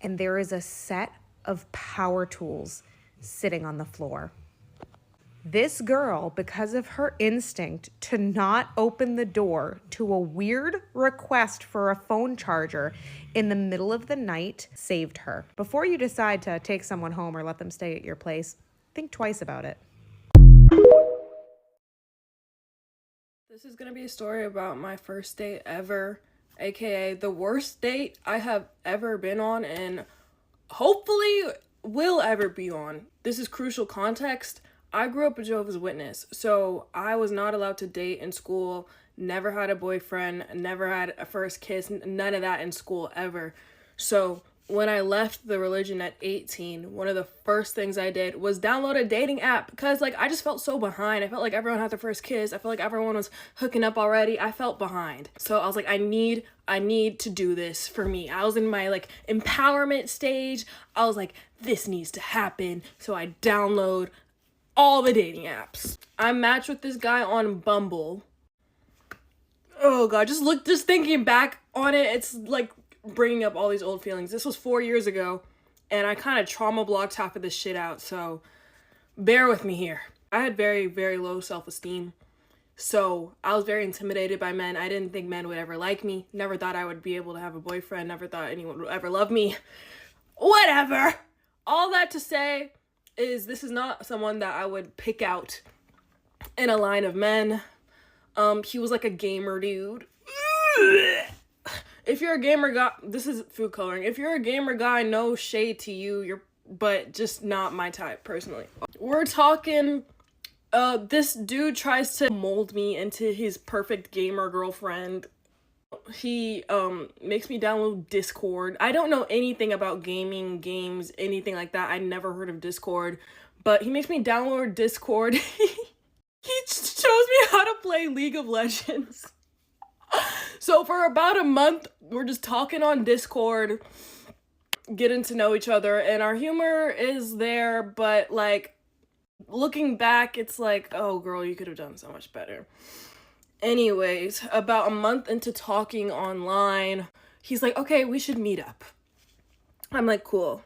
Speaker 9: And there is a set of power tools sitting on the floor. This girl, because of her instinct to not open the door to a weird request for a phone charger in the middle of the night, saved her. Before you decide to take someone home or let them stay at your place, think twice about it.
Speaker 2: This is gonna be a story about my first date ever, aka the worst date I have ever been on and hopefully will ever be on. This is crucial context. I grew up a Jehovah's Witness, so I was not allowed to date in school, never had a boyfriend, never had a first kiss, none of that in school ever. So when I left the religion at 18, one of the first things I did was download a dating app because I just felt so behind. I felt like everyone had their first kiss. I felt like everyone was hooking up already. I felt behind. So I was like, I need to do this for me. I was in my empowerment stage. I was like, this needs to happen. So I download all the dating apps. I matched with this guy on Bumble. Oh God, just thinking back on it, it's like bringing up all these old feelings. This was 4 years ago, and I kind of trauma blocked half of this shit out, so bear with me here. I had very, very low self-esteem, so I was very intimidated by men. I didn't think men would ever like me. Never thought I would be able to have a boyfriend. Never thought anyone would ever love me. Whatever. All that to say is this is not someone that I would pick out in a line of men. He was like a gamer dude. If you're a gamer guy, this is food coloring. If you're a gamer guy, no shade to you, but just not my type personally. We're talking, this dude tries to mold me into his perfect gamer girlfriend. He makes me download Discord. I don't know anything about gaming, games, anything like that. I never heard of Discord, but he makes me download Discord. He shows me how to play League of Legends. So for about a month, we're just talking on Discord, getting to know each other, and our humor is there, but looking back, it's like, oh girl, you could have done so much better. Anyways, about a month into talking online, he's like, okay, we should meet up. I'm like, cool.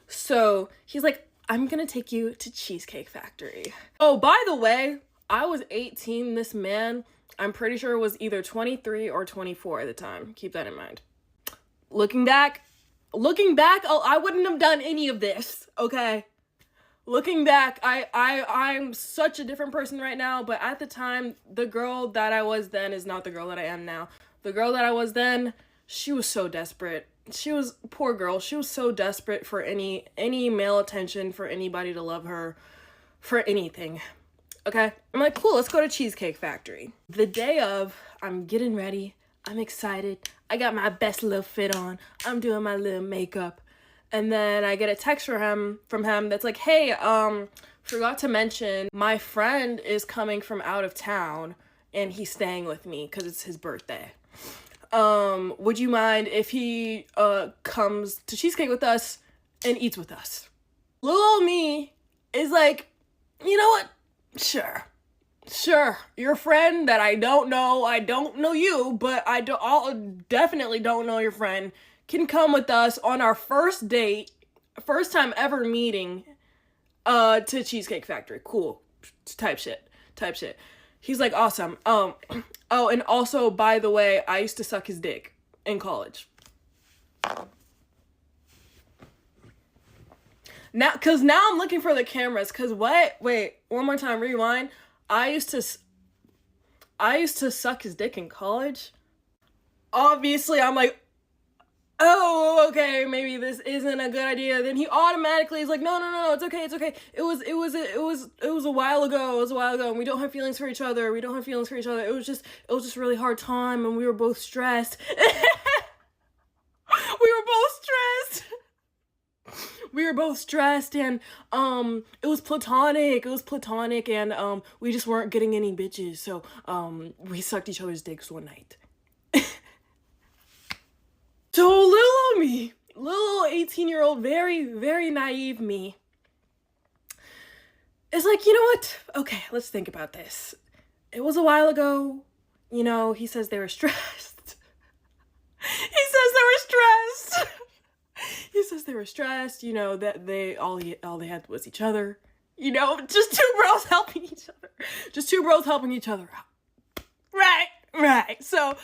Speaker 2: So he's like, I'm gonna take you to Cheesecake Factory. Oh, by the way, I was 18. This man, I'm pretty sure, was either 23 or 24 at the time. Keep that in mind. Looking back, I wouldn't have done any of this, okay? Looking back, I'm such a different person right now, but at the time, the girl that I was then is not the girl that I am now. The girl that I was then, she was so desperate. Poor girl, she was so desperate for any male attention, for anybody to love her, for anything. Okay? I'm like, cool, let's go to Cheesecake Factory. The day of, I'm getting ready, I'm excited, I got my best little fit on, I'm doing my little makeup. And then I get a text from him that's like, hey, forgot to mention, my friend is coming from out of town and he's staying with me because it's his birthday. Would you mind if he comes to Cheesecake with us and eats with us? Little old me is like, you know what? Sure. Your friend that I don't know you, but I'll definitely don't know your friend, can come with us on our first date, first time ever meeting, to Cheesecake Factory. Cool. Type shit. He's like, awesome. Oh, and also, by the way, I used to suck his dick in college. Now I'm looking for the cameras, wait, one more time, rewind. I used to suck his dick in college. Obviously, I'm like, oh, okay, maybe this isn't a good idea. Then he automatically is like, no, it's okay. It was a while ago, and we don't have feelings for each other. It was just a really hard time, and we were both stressed. And it was platonic, and we just weren't getting any bitches, so we sucked each other's dicks one night. So little 18-year-old, very, very naive me is like, you know what? Okay, let's think about this. It was a while ago. He says they were stressed. He says they were stressed, that all they had was each other. You know, just two bros helping each other. Just two bros helping each other out. Right. So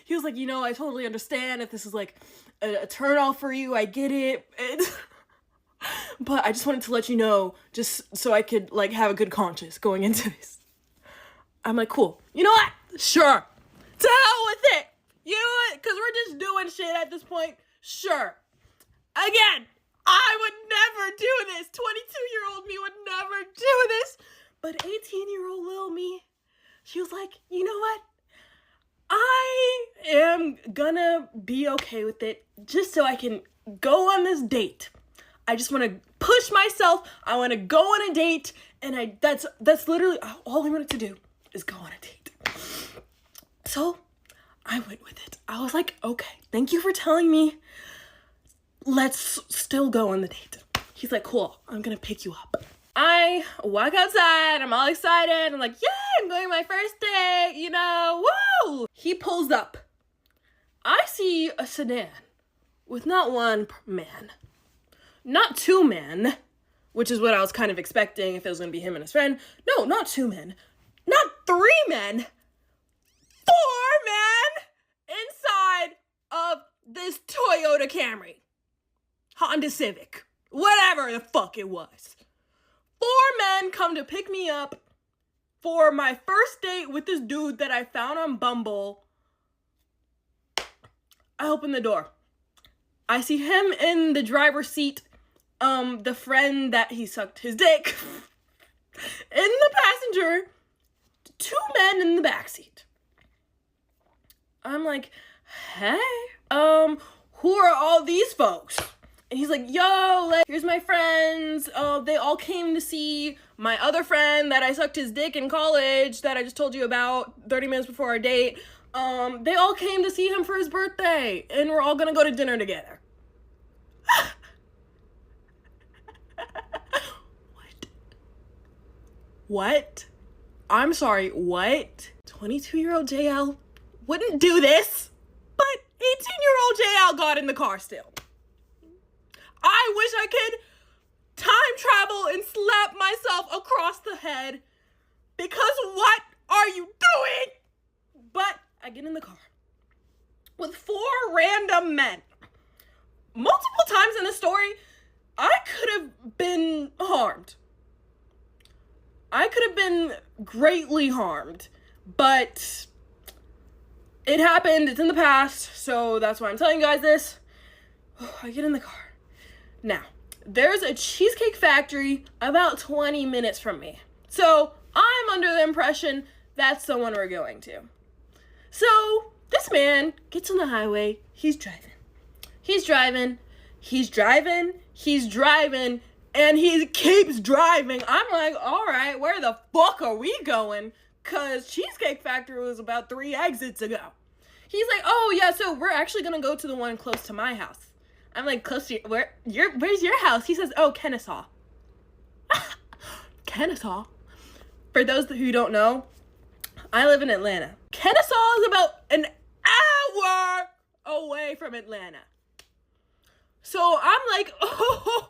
Speaker 2: he was like, you know, I totally understand if this is like a turn off for you. I get it. But I just wanted to let you know, just so I could like have a good conscience going into this. I'm like, cool. You know what? Sure. To hell with it. You know what? Because we're just doing shit at this point. Sure. Again, I would never do this. 22-year-old me would never do this. But 18-year-old little me, she was like, you know what? I am gonna be okay with it just so I can go on this date. I just want to push myself. I want to go on a date. And that's literally all I wanted to do is go on a date. So I went with it. I was like, okay, thank you for telling me. Let's still go on the date. He's like, cool, I'm gonna pick you up. I walk outside, I'm all excited. I'm like, yeah, I'm going on my first date, you know, woo! He pulls up. I see a sedan with not one man, not two men, which is what I was kind of expecting if it was gonna be him and his friend. No, not two men, not three men, 4 men inside of this Toyota Camry, Honda Civic, whatever the fuck it was. 4 men come to pick me up for my first date with this dude that I found on Bumble. I open the door. I see him in the driver's seat, the friend that he sucked his dick, in the passenger, 2 men in the backseat. I'm like, hey, who are all these folks? And he's like, yo, like, here's my friends. They all came to see my other friend that I sucked his dick in college that I just told you about 30 minutes before our date. They all came to see him for his birthday, and we're all gonna go to dinner together. What? I'm sorry, what? 22-year-old JL wouldn't do this, but 18-year-old JL got in the car still. I wish I could time travel and slap myself across the head, because what are you doing? But I get in the car with 4 random men. Multiple times in the story, I could have been harmed. I could have been greatly harmed, but it happened. It's in the past, so that's why I'm telling you guys this. I get in the car. Now, there's a Cheesecake Factory about 20 minutes from me. So I'm under the impression that's the one we're going to. So this man gets on the highway. He's driving. And he keeps driving. I'm like, all right, where the fuck are we going? Because Cheesecake Factory was about 3 exits ago. He's like, oh, yeah, so we're actually going to go to the one close to my house. I'm like, close to where's your house? He says, oh, Kennesaw. Kennesaw? For those who don't know, I live in Atlanta. Kennesaw is about an hour away from Atlanta. So I'm like, oh,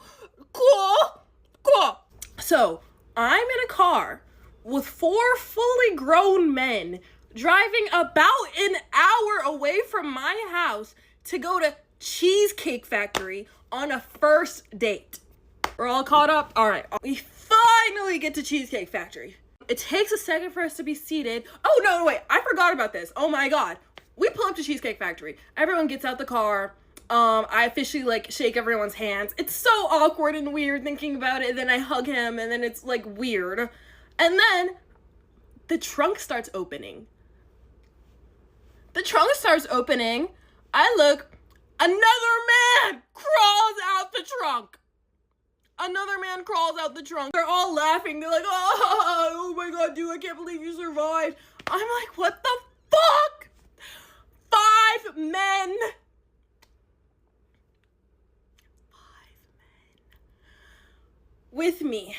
Speaker 2: cool. So I'm in a car with 4 fully grown men driving about an hour away from my house to go to Cheesecake Factory on a first date. We're all caught up. All right. We finally get to Cheesecake Factory. It takes a second for us to be seated. Oh, no, wait. I forgot about this. Oh, my God. We pull up to Cheesecake Factory. Everyone gets out the car. I officially, shake everyone's hands. It's so awkward and weird thinking about it. And then I hug him, and then it's, weird. And then the trunk starts opening. I look. Another man crawls out the trunk. They're all laughing. They're like, oh my God, dude, I can't believe you survived. I'm like, what the fuck? 5 men. With me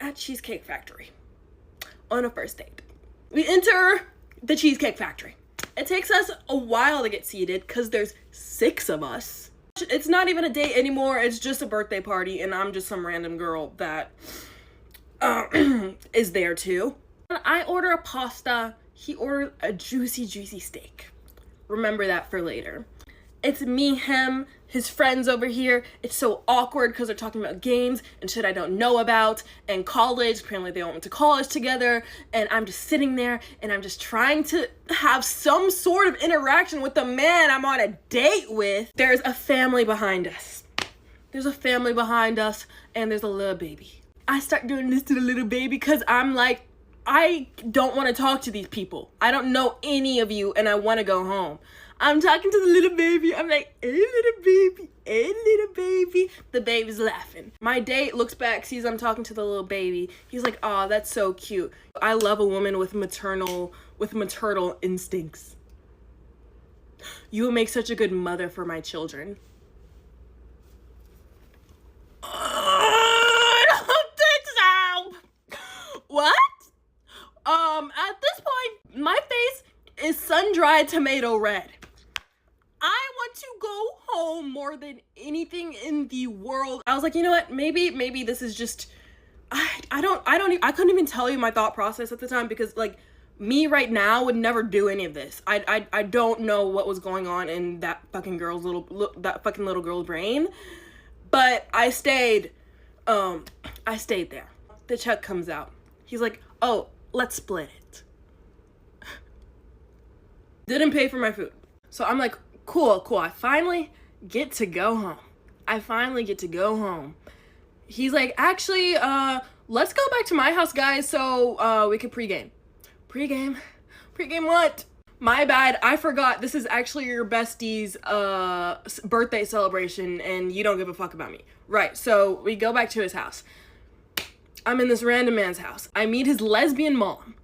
Speaker 2: at Cheesecake Factory on a first date. We enter the Cheesecake Factory. It takes us a while to get seated because there's 6 of us.
Speaker 10: It's not even a date anymore. It's just a birthday party, and I'm just some random girl that is there too. I order a pasta. He ordered a juicy steak. Remember that for later. It's me, him, his friends over here. It's so awkward because they're talking about games and shit I don't know about, and college. Apparently they all went to college together, and I'm just sitting there and I'm just trying to have some sort of interaction with the man I'm on a date with. There's a family behind us. There's a family behind us, and there's a little baby. I start doing this to the little baby because I'm like, I don't want to talk to these people. I don't know any of you, and I want to go home. I'm talking to the little baby. I'm like, hey, little baby, hey, little baby. The baby's laughing. My date looks back, sees I'm talking to the little baby. He's like, oh, that's so cute. I love a woman with maternal instincts. You will make such a good mother for my children. I don't think so. What? At this point, my face is sun-dried tomato red. I want to go home more than anything in the world. I was like, you know what? Maybe this is just, I couldn't even tell you my thought process at the time, because like me right now would never do any of this. I don't know what was going on in that fucking little girl's brain, but I stayed there. The check comes out. He's like, oh, let's split it. Didn't pay for my food. So I'm like, cool. I finally get to go home. He's like, actually, let's go back to my house, guys, so we can pregame. Pregame what? My bad, I forgot this is actually your bestie's birthday celebration, and you don't give a fuck about me. Right, so we go back to his house. I'm in this random man's house. I meet his lesbian mom.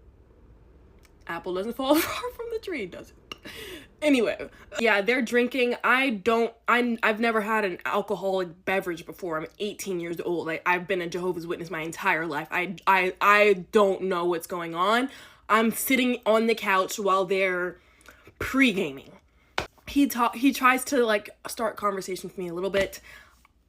Speaker 10: Apple doesn't fall far from the tree, does it? Anyway, yeah, they're drinking. I've never had an alcoholic beverage before. I'm 18 years old. Like, I've been a Jehovah's Witness my entire life. I don't know what's going on. I'm sitting on the couch while they're pre-gaming. He tries to like start conversation with me a little bit.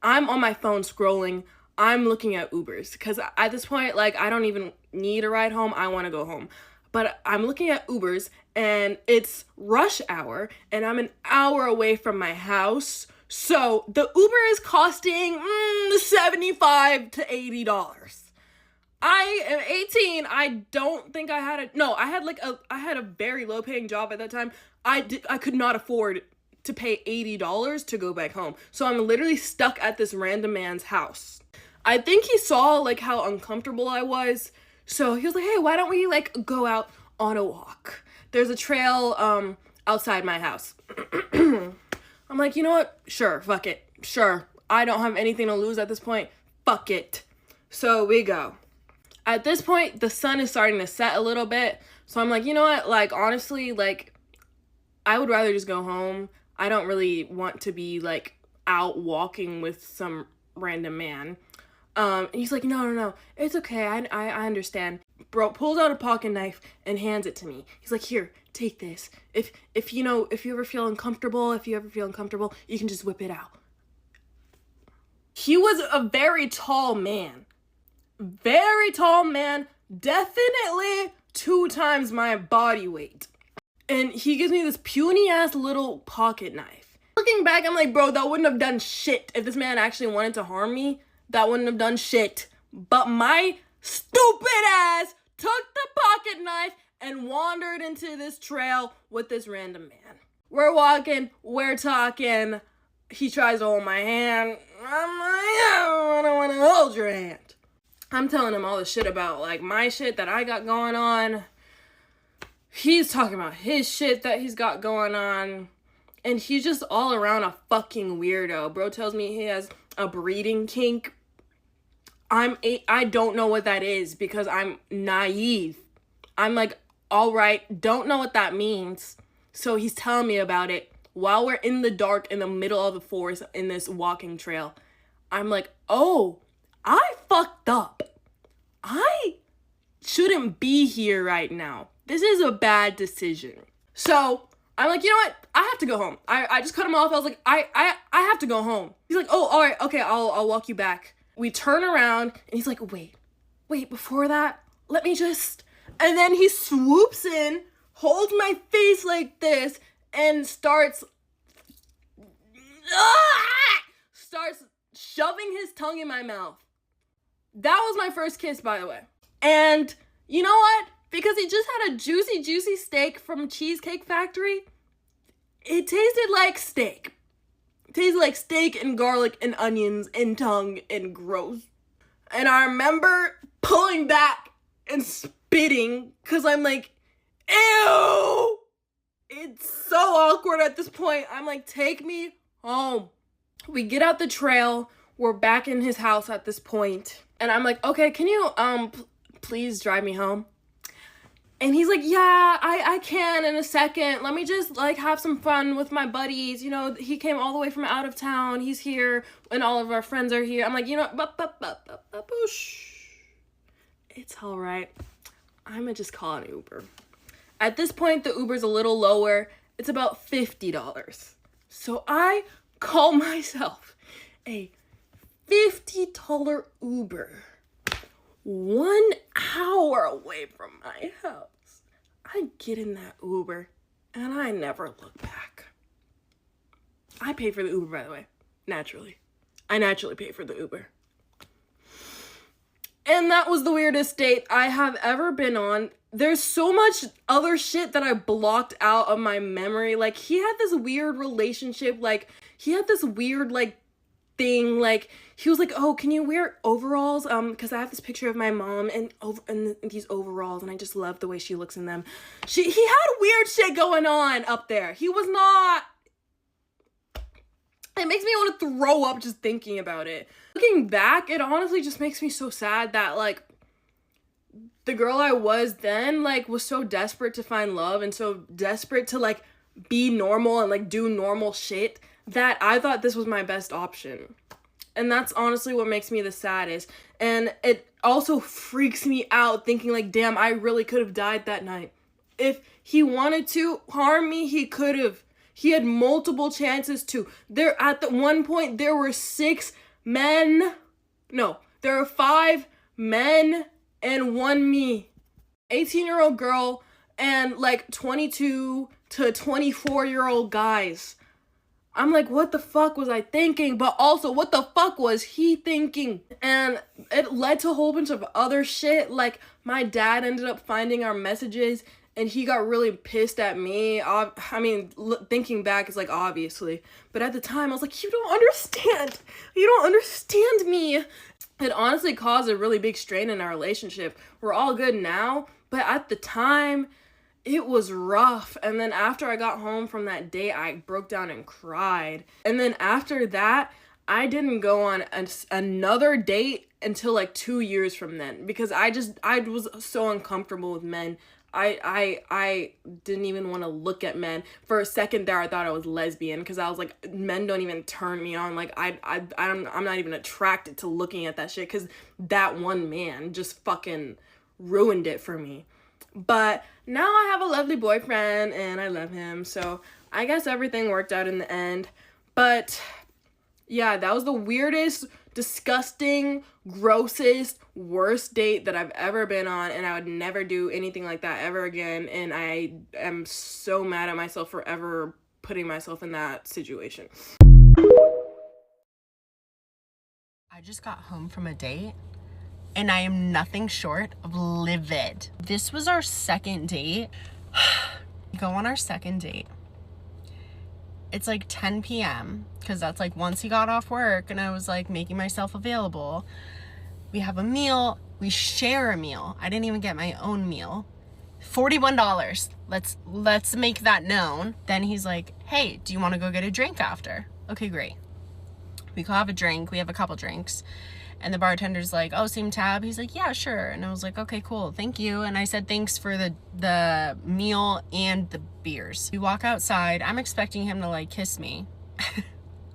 Speaker 10: I'm on my phone scrolling. I'm looking at Ubers because at this point, like, I don't even need a ride home. I want to go home. But I'm looking at Ubers, and it's rush hour, and I'm an hour away from my house. So the Uber is costing $75 to $80. I am 18. I don't think I had I had a very low paying job at that time. I could not afford to pay $80 to go back home. So I'm literally stuck at this random man's house. I think he saw like how uncomfortable I was. So he was like, hey, why don't we like go out on a walk? There's a trail outside my house. I'm like, you know what? Sure, fuck it. Sure. I don't have anything to lose at this point. Fuck it. So we go. At this point, the sun is starting to set a little bit. So I'm like, you know what? Like, honestly, like, I would rather just go home. I don't really want to be like out walking with some random man. And he's like, no, it's okay. I understand. Bro pulls out a pocket knife and hands it to me. He's like, here, take this. If you ever feel uncomfortable, you can just whip it out. He was a very tall man. Definitely 2 times my body weight. And he gives me this puny ass little pocket knife. Looking back, I'm like, bro, that wouldn't have done shit. If this man actually wanted to harm me, that wouldn't have done shit. But my stupid ass took the pocket knife and wandered into this trail with this random man. We're walking, we're talking. He tries to hold my hand. I'm like, I don't want to hold your hand. I'm telling him all the shit about like my shit that I got going on. He's talking about his shit that he's got going on. And he's just all around a fucking weirdo. Bro tells me he has a breeding kink. I don't know what that is because I'm naive. I'm like, all right, don't know what that means. So he's telling me about it while we're in the dark in the middle of the forest in this walking trail. I'm like, oh, I fucked up. I shouldn't be here right now. This is a bad decision. So I'm like, you know what? I have to go home. I just cut him off. I was like, I have to go home. He's like, oh, all right, okay, I'll walk you back. We turn around and he's like, wait, before that, let me just, and then he swoops in, holds my face like this, and starts shoving his tongue in my mouth. That was my first kiss, by the way. And you know what? Because he just had a juicy steak from Cheesecake Factory, it tasted like steak. It tasted like steak and garlic and onions and tongue and gross. And I remember pulling back and spitting because I'm like, ew! It's so awkward at this point. I'm like, take me home. We get out the trail. We're back in his house at this point. And I'm like, okay, can you please drive me home? And he's like, yeah, I can in a second. Let me just like have some fun with my buddies. You know, he came all the way from out of town. He's here and all of our friends are here. I'm like, you know, it's all right. I'm gonna just call an Uber. At this point, the Uber's a little lower. It's about $50. So I call myself a $50 Uber 1 hour away from my house. I get in that Uber and I never look back. I pay for the Uber, by the way, naturally. I naturally pay for the Uber. And that was the weirdest date I have ever been on. There's so much other shit that I blocked out of my memory. Like, he had this weird relationship, like, he had this weird, like, thing, like, he was like, oh, can you wear overalls? Because I have this picture of my mom and these overalls, and I just love the way she looks in them. He had weird shit going on up there. He was not... It makes me want to throw up just thinking about it. Looking back, it honestly just makes me so sad that, like, the girl I was then, like, was so desperate to find love and so desperate to, like, be normal and, like, do normal shit that I thought this was my best option. And that's honestly what makes me the saddest. And it also freaks me out thinking, like, damn, I really could have died that night. If he wanted to harm me, he could have. He had multiple chances to. At the one point, there were 6 men. No, there were 5 men and 1 me. 18-year-old girl and like 22 to 24-year-old guys. I'm like, what the fuck was I thinking? But also, what the fuck was he thinking? And it led to a whole bunch of other shit. Like, my dad ended up finding our messages and he got really pissed at me. I mean, thinking back, it's like, obviously. But at the time, I was like, you don't understand. You don't understand me. It honestly caused a really big strain in our relationship. We're all good now, but at the time, it was rough. And then after I got home from that date, I broke down and cried. And then after that, I didn't go on another date until like 2 years from then, because I was so uncomfortable with men. I didn't even want to look at men. For a second there, I thought I was lesbian, because I was like, men don't even turn me on. Like, I'm not even attracted to looking at that shit, because that one man just fucking ruined it for me. But now I have a lovely boyfriend and I love him, so I guess everything worked out in the end. But yeah, that was the weirdest, disgusting, grossest, worst date that I've ever been on, and I would never do anything like that ever again. And I am so mad at myself for ever putting myself in that situation.
Speaker 11: I just got home from a date and I am nothing short of livid. This was our second date. We go on our second date. It's like 10 p.m. because that's like once he got off work and I was like making myself available. We have a meal. We share a meal. I didn't even get my own meal. $41. Let's make that known. Then he's like, hey, do you want to go get a drink after? Okay, great. We go have a drink. We have a couple drinks. And the bartender's like, oh, same tab? He's like, yeah, sure. And I was like, okay, cool, thank you. And I said, thanks for the meal and the beers. We walk outside. I'm expecting him to like kiss me,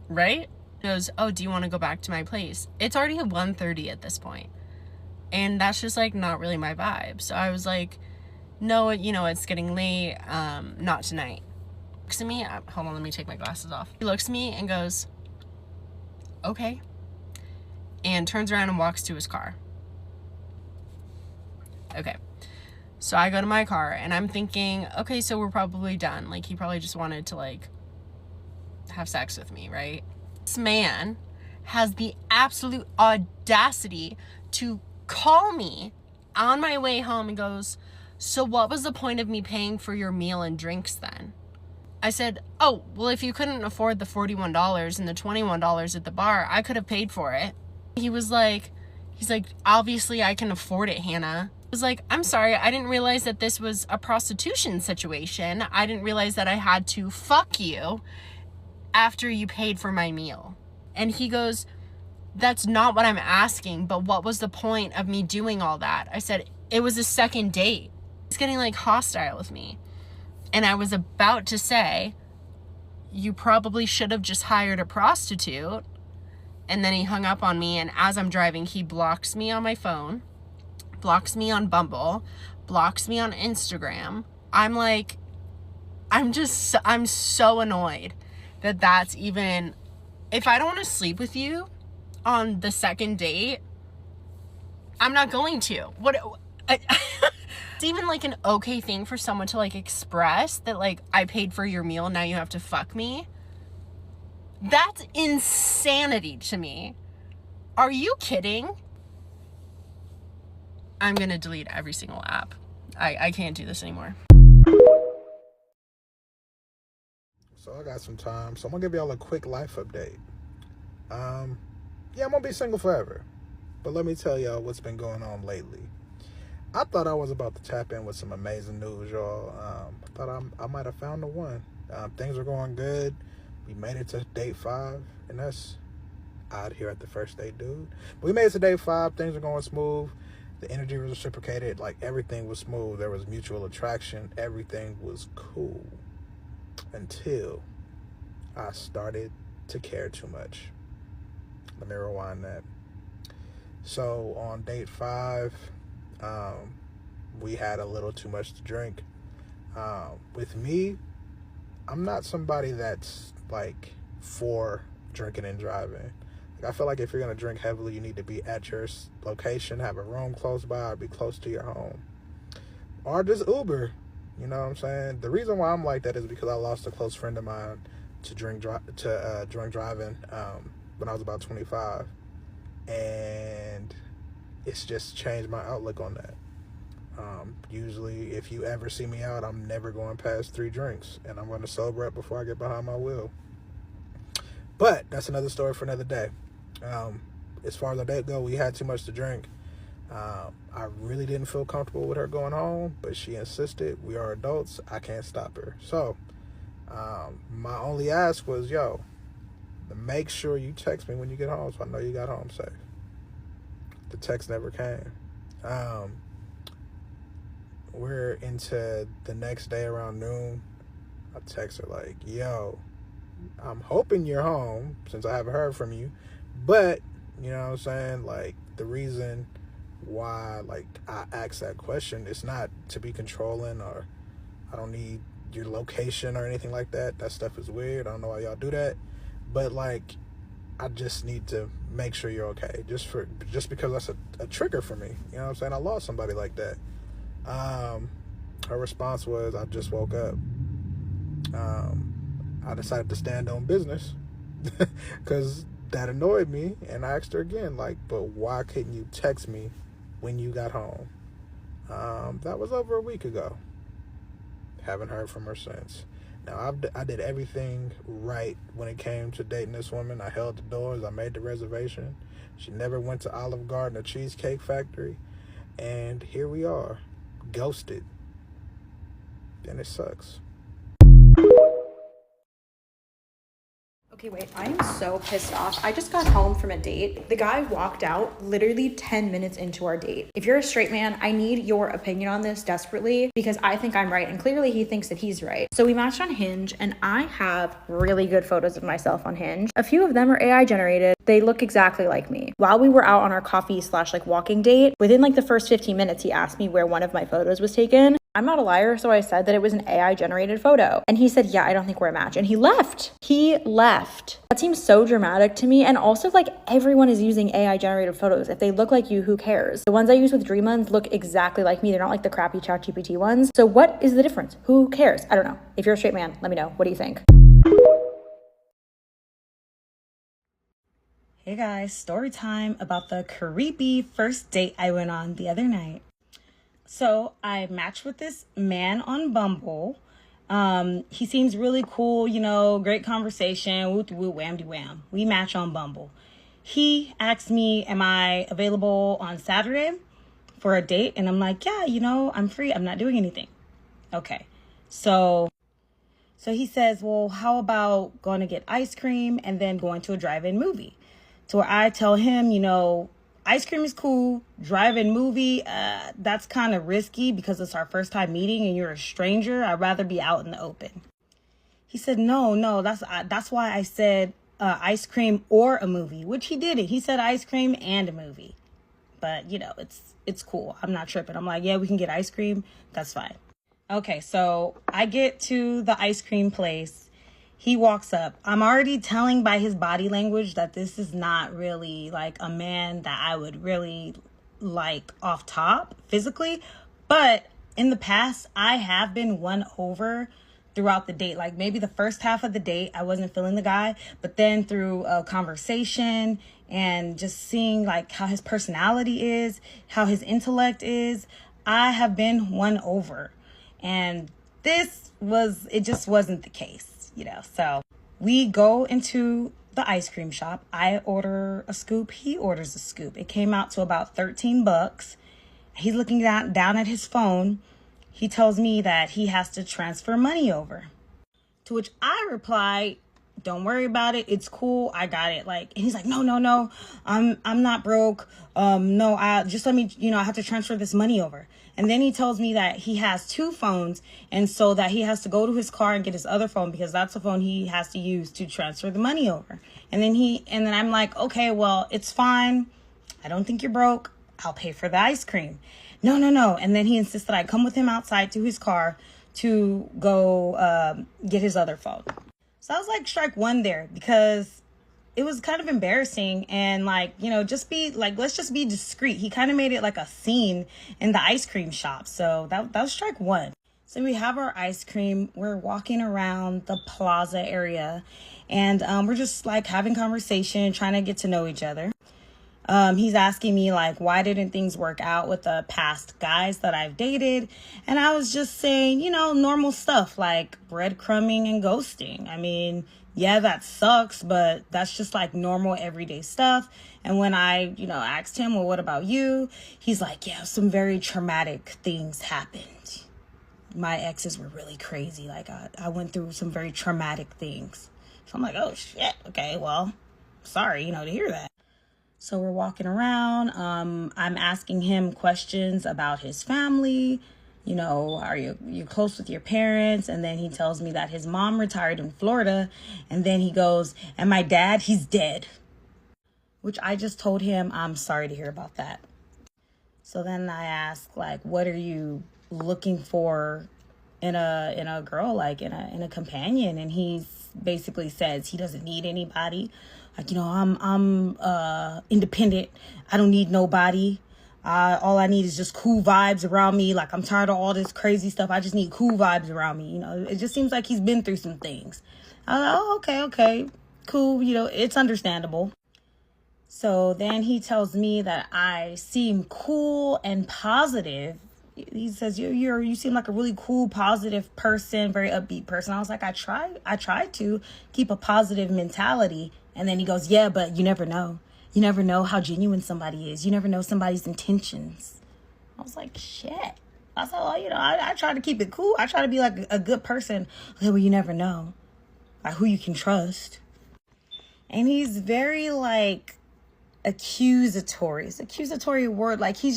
Speaker 11: right? He goes, oh, do you want to go back to my place? It's already 1:30 at this point. And that's just like not really my vibe. So I was like, no, you know, it's getting late, not tonight. Looks at me, hold on, let me take my glasses off. He looks at me and goes, okay, and turns around and walks to his car. Okay, so I go to my car and I'm thinking, okay, so we're probably done. Like, he probably just wanted to, like, have sex with me, right? This man has the absolute audacity to call me on my way home and goes, so what was the point of me paying for your meal and drinks then? I said, oh, well, if you couldn't afford the $41 and the $21 at the bar, I could have paid for it. He's like, obviously I can afford it, Hannah. I was like, I'm sorry, I didn't realize that this was a prostitution situation. I didn't realize that I had to fuck you after you paid for my meal. And he goes, that's not what I'm asking, but what was the point of me doing all that? I said, it was a second date. He's getting like hostile with me. And I was about to say, you probably should have just hired a prostitute. And then he hung up on me, and as I'm driving, he blocks me on my phone, blocks me on Bumble, blocks me on Instagram. I'm like, I'm so annoyed that that's even, if I don't want to sleep with you on the second date, I'm not going to. It's even like an okay thing for someone to like express that, like, I paid for your meal, now you have to fuck me. That's insanity to me. Are you kidding? I'm gonna delete every single app. I can't do this anymore.
Speaker 12: So I got some time, so I'm gonna give y'all a quick life update. Yeah, I'm gonna be single forever, but let me tell y'all what's been going on lately. I thought I was about to tap in with some amazing news, y'all. I thought I might have found the one. Things are going good. We made it to date 5, and that's odd here at the first date, dude. But we made it to date 5. Things are going smooth. The energy was reciprocated. Like, everything was smooth. There was mutual attraction. Everything was cool. Until I started to care too much. Let me rewind that. So on date 5, we had a little too much to drink. With me, I'm not somebody that's like for drinking and driving. Like, I feel like if you're gonna drink heavily, you need to be at your location, have a room close by, or be close to your home, or just Uber. You know what I'm saying? The reason why I'm like that is because I lost a close friend of mine to drink driving when I was about 25, and it's just changed my outlook on that. Usually, if you ever see me out, I'm never going past 3 drinks, and I'm going to sober up before I get behind my wheel. But that's another story for another day. As far as our date go, we had too much to drink. I really didn't feel comfortable with her going home, but she insisted. We are adults. I can't stop her. So my only ask was, yo, make sure you text me when you get home so I know you got home safe. The text never came. We're into the next day around noon. I text her like, yo, I'm hoping you're home since I haven't heard from you. But, you know what I'm saying? Like, the reason why, like, I asked that question, it's not to be controlling, or I don't need your location or anything like that. That stuff is weird. I don't know why y'all do that. But, like, I just need to make sure you're okay. Just because that's a trigger for me. You know what I'm saying? I lost somebody like that. Her response was, I just woke up. I decided to stand on business because that annoyed me, and I asked her again, like, but why couldn't you text me when you got home? That was over a week ago. Haven't heard from her since. Now, I did everything right when it came to dating this woman. I held the doors. I made the reservation. She never went to Olive Garden or Cheesecake Factory. And here we are, ghosted. And it sucks.
Speaker 13: Okay, wait, I am so pissed off. I just got home from a date. The guy walked out literally 10 minutes into our date. If you're a straight man, I need your opinion on this desperately because I think I'm right and clearly he thinks that he's right. So we matched on Hinge and I have really good photos of myself on Hinge. A few of them are AI generated. They look exactly like me. While we were out on our coffee / like walking date, within like the first 15 minutes, he asked me where one of my photos was taken. I'm not a liar, so I said that it was an AI generated photo. And he said, yeah, I don't think we're a match. And he left. He left. That seems so dramatic to me. And also, like, everyone is using AI generated photos. If they look like you, who cares? The ones I use with Dream Lens look exactly like me. They're not like the crappy ChatGPT ones. So what is the difference? Who cares? I don't know. If you're a straight man, let me know. What do you think?
Speaker 14: Hey guys, story time about the creepy first date I went on the other night. So I matched with this man on Bumble. He seems really cool, you know, great conversation, woo wham de wham. We match on Bumble. He asked me, am I available on Saturday for a date? And I'm like, yeah, you know, I'm free. I'm not doing anything. Okay. So he says, well, how about going to get ice cream and then going to a drive-in movie? To where I tell him, you know, ice cream is cool. Drive-in movie, that's kind of risky because it's our first time meeting and you're a stranger. I'd rather be out in the open. He said, no, that's why I said ice cream or a movie, which he didn't. He said ice cream and a movie. But, you know, it's cool. I'm not tripping. I'm like, yeah, we can get ice cream. That's fine. Okay, so I get to the ice cream place. He walks up. I'm already telling by his body language that this is not really like a man that I would really like off top physically. But in the past, I have been won over throughout the date. Like maybe the first half of the date, I wasn't feeling the guy. But then through a conversation and just seeing like how his personality is, how his intellect is, I have been won over. And it just wasn't the case. You know, so we go into the ice cream shop. I order a scoop. He orders a scoop. It came out to about $13. He's looking down at his phone. He tells me that he has to transfer money over. To which I reply, don't worry about it. It's cool. I got it. Like, and he's like, no. I'm not broke. No, I just let me, you know, I have to transfer this money over. And then he tells me that he has two phones and so that he has to go to his car and get his other phone because that's the phone he has to use to transfer the money over. And then I'm like, okay, well, it's fine. I don't think you're broke. I'll pay for the ice cream. No. And then he insists that I come with him outside to his car to go get his other phone. So I was like, strike one there because it was kind of embarrassing and like, you know, let's just be discreet. He kind of made it like a scene in the ice cream shop. So that was strike one. So we have our ice cream. We're walking around the plaza area and we're just like having conversation, trying to get to know each other. He's asking me like, why didn't things work out with the past guys that I've dated? And I was just saying, you know, normal stuff like breadcrumbing and ghosting. I mean, yeah, that sucks, but that's just like normal everyday stuff. And when I, you know, asked him, well, what about you? He's like, yeah, some very traumatic things happened. My exes were really crazy. Like I went through some very traumatic things. So I'm like, oh shit. Okay, well, sorry, you know, to hear that. So we're walking around. I'm asking him questions about his family. You know, are you close with your parents? And then he tells me that his mom retired in Florida. And then he goes, and my dad, he's dead. Which I just told him, I'm sorry to hear about that. So then I ask, like, what are you looking for in a girl, like in a companion? And he basically says he doesn't need anybody. Like, you know, I'm independent. I don't need nobody. All I need is just cool vibes around me. Like, I'm tired of all this crazy stuff. I just need cool vibes around me. You know, it just seems like he's been through some things. I was like, oh, okay, cool. You know, it's understandable. So then he tells me that I seem cool and positive. He says, you seem like a really cool, positive person, very upbeat person. I was like, I try to keep a positive mentality. And then he goes, yeah, but you never know. You never know how genuine somebody is. You never know somebody's intentions. I was like, shit. I said, well, you know, I try to keep it cool. I try to be like a good person. Okay, well, you never know like who you can trust. And he's very like accusatory. It's an accusatory word. Like he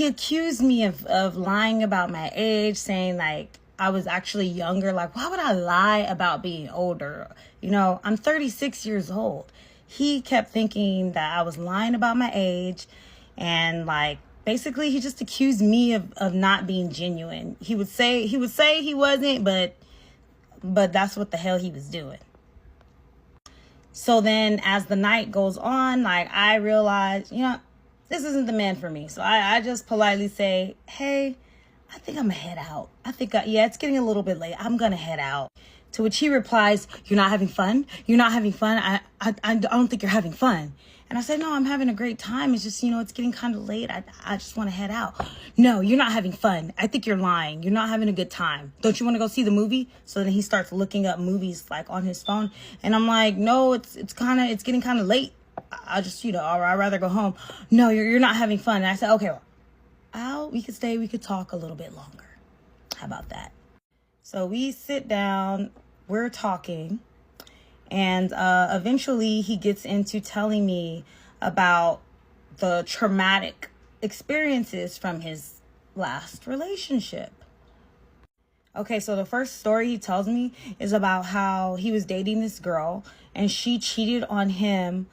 Speaker 14: accused me of lying about my age, saying like I was actually younger. Like, why would I lie about being older? You know, I'm 36 years old. He kept thinking that I was lying about my age and like Basically, he just accused me of not being genuine. He would say he wasn't, but that's what the hell he was doing. So then as the night goes on, like, I realize, this isn't the man for me. So I just politely say, hey, I think I'm gonna head out. It's getting a little bit late. I'm gonna head out. To which he replies, you're not having fun? You're not having fun? I don't think you're having fun. And I said, no, I'm having a great time. It's just, it's getting kind of late. I just want to head out. No, you're not having fun. I think you're lying. You're not having a good time. Don't you want to go see the movie? So then he starts looking up movies like on his phone. And I'm like, no, it's getting kind of late. I just, I'd rather go home. No, you're not having fun. And I said, okay, well, we could talk a little bit longer. How about that? So we sit down, we're talking. And eventually he gets into telling me about the traumatic experiences from his last relationship. Okay, so the first story he tells me is about how he was dating this girl and she cheated on him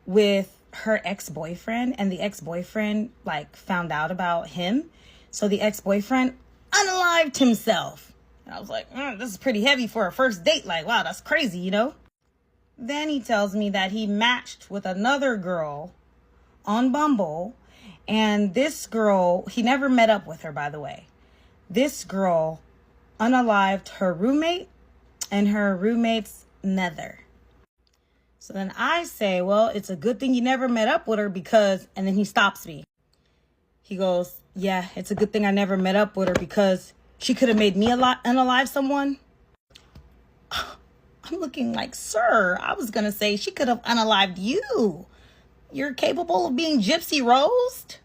Speaker 14: with her ex-boyfriend, and the ex-boyfriend found out about him. So the ex-boyfriend unalived himself. And I was like, this is pretty heavy for a first date. Like, wow, that's crazy, Then he tells me that he matched with another girl on Bumble, and this girl, he never met up with her, by the way. This girl unalived her roommate and her roommate's nether. So then I say, well, it's a good thing you never met up with her because, and then he stops me. He goes, yeah, it's a good thing I never met up with her because she could have made me unalive someone. I'm looking like, sir, I was going to say she could have unalived you. You're capable of being Gypsy Rosed?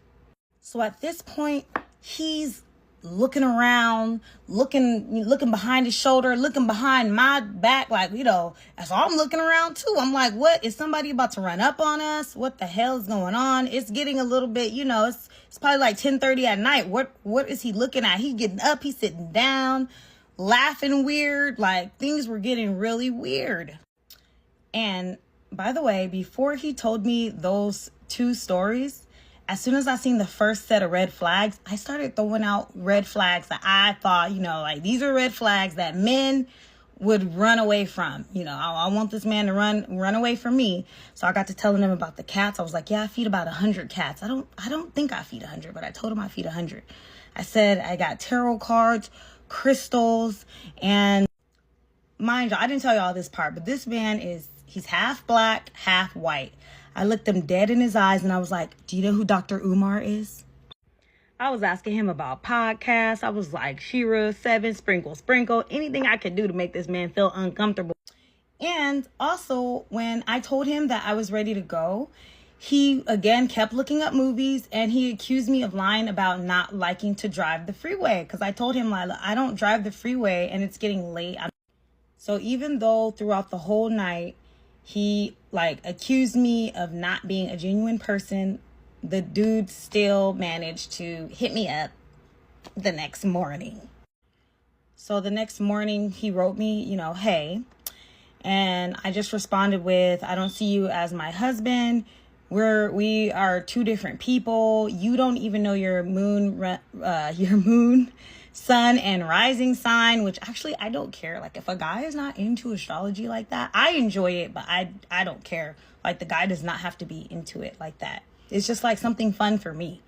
Speaker 14: So at this point, he's looking around, looking behind his shoulder, looking behind my back, like, so I'm looking around too. I'm like, what? Is somebody about to run up on us? What the hell is going on? It's getting a little bit, it's probably like 10:30 at night. What is he looking at? He's getting up, he's sitting down, laughing weird, like things were getting really weird. And by the way, before he told me those two stories, as soon as I seen the first set of red flags, I started throwing out red flags that I thought, these are red flags that men would run away from. I want this man to run away from me. So I got to telling him about the cats. I was like, yeah, I feed about 100 cats. I don't think I feed 100, but I told him I feed 100. I said I got tarot cards, crystals, and mind you, I didn't tell you all this part, but this man he's half black, half white. I looked him dead in his eyes and I was like, do you know who Dr. Umar is? I was asking him about podcasts. I was like, Shira, 7, sprinkle, anything I could do to make this man feel uncomfortable. And also, when I told him that I was ready to go, he again kept looking up movies and he accused me of lying about not liking to drive the freeway. Because I told him, like, I don't drive the freeway and it's getting late. So even though throughout the whole night, he accused me of not being a genuine person, the dude still managed to hit me up the next morning. So the next morning he wrote me, hey, and I just responded with, I don't see you as my husband. We are two different people. You don't even know your moon, sun and rising sign, which actually I don't care. Like, if a guy is not into astrology like that, I enjoy it, but I don't care. Like, the guy does not have to be into it like that. It's just like something fun for me.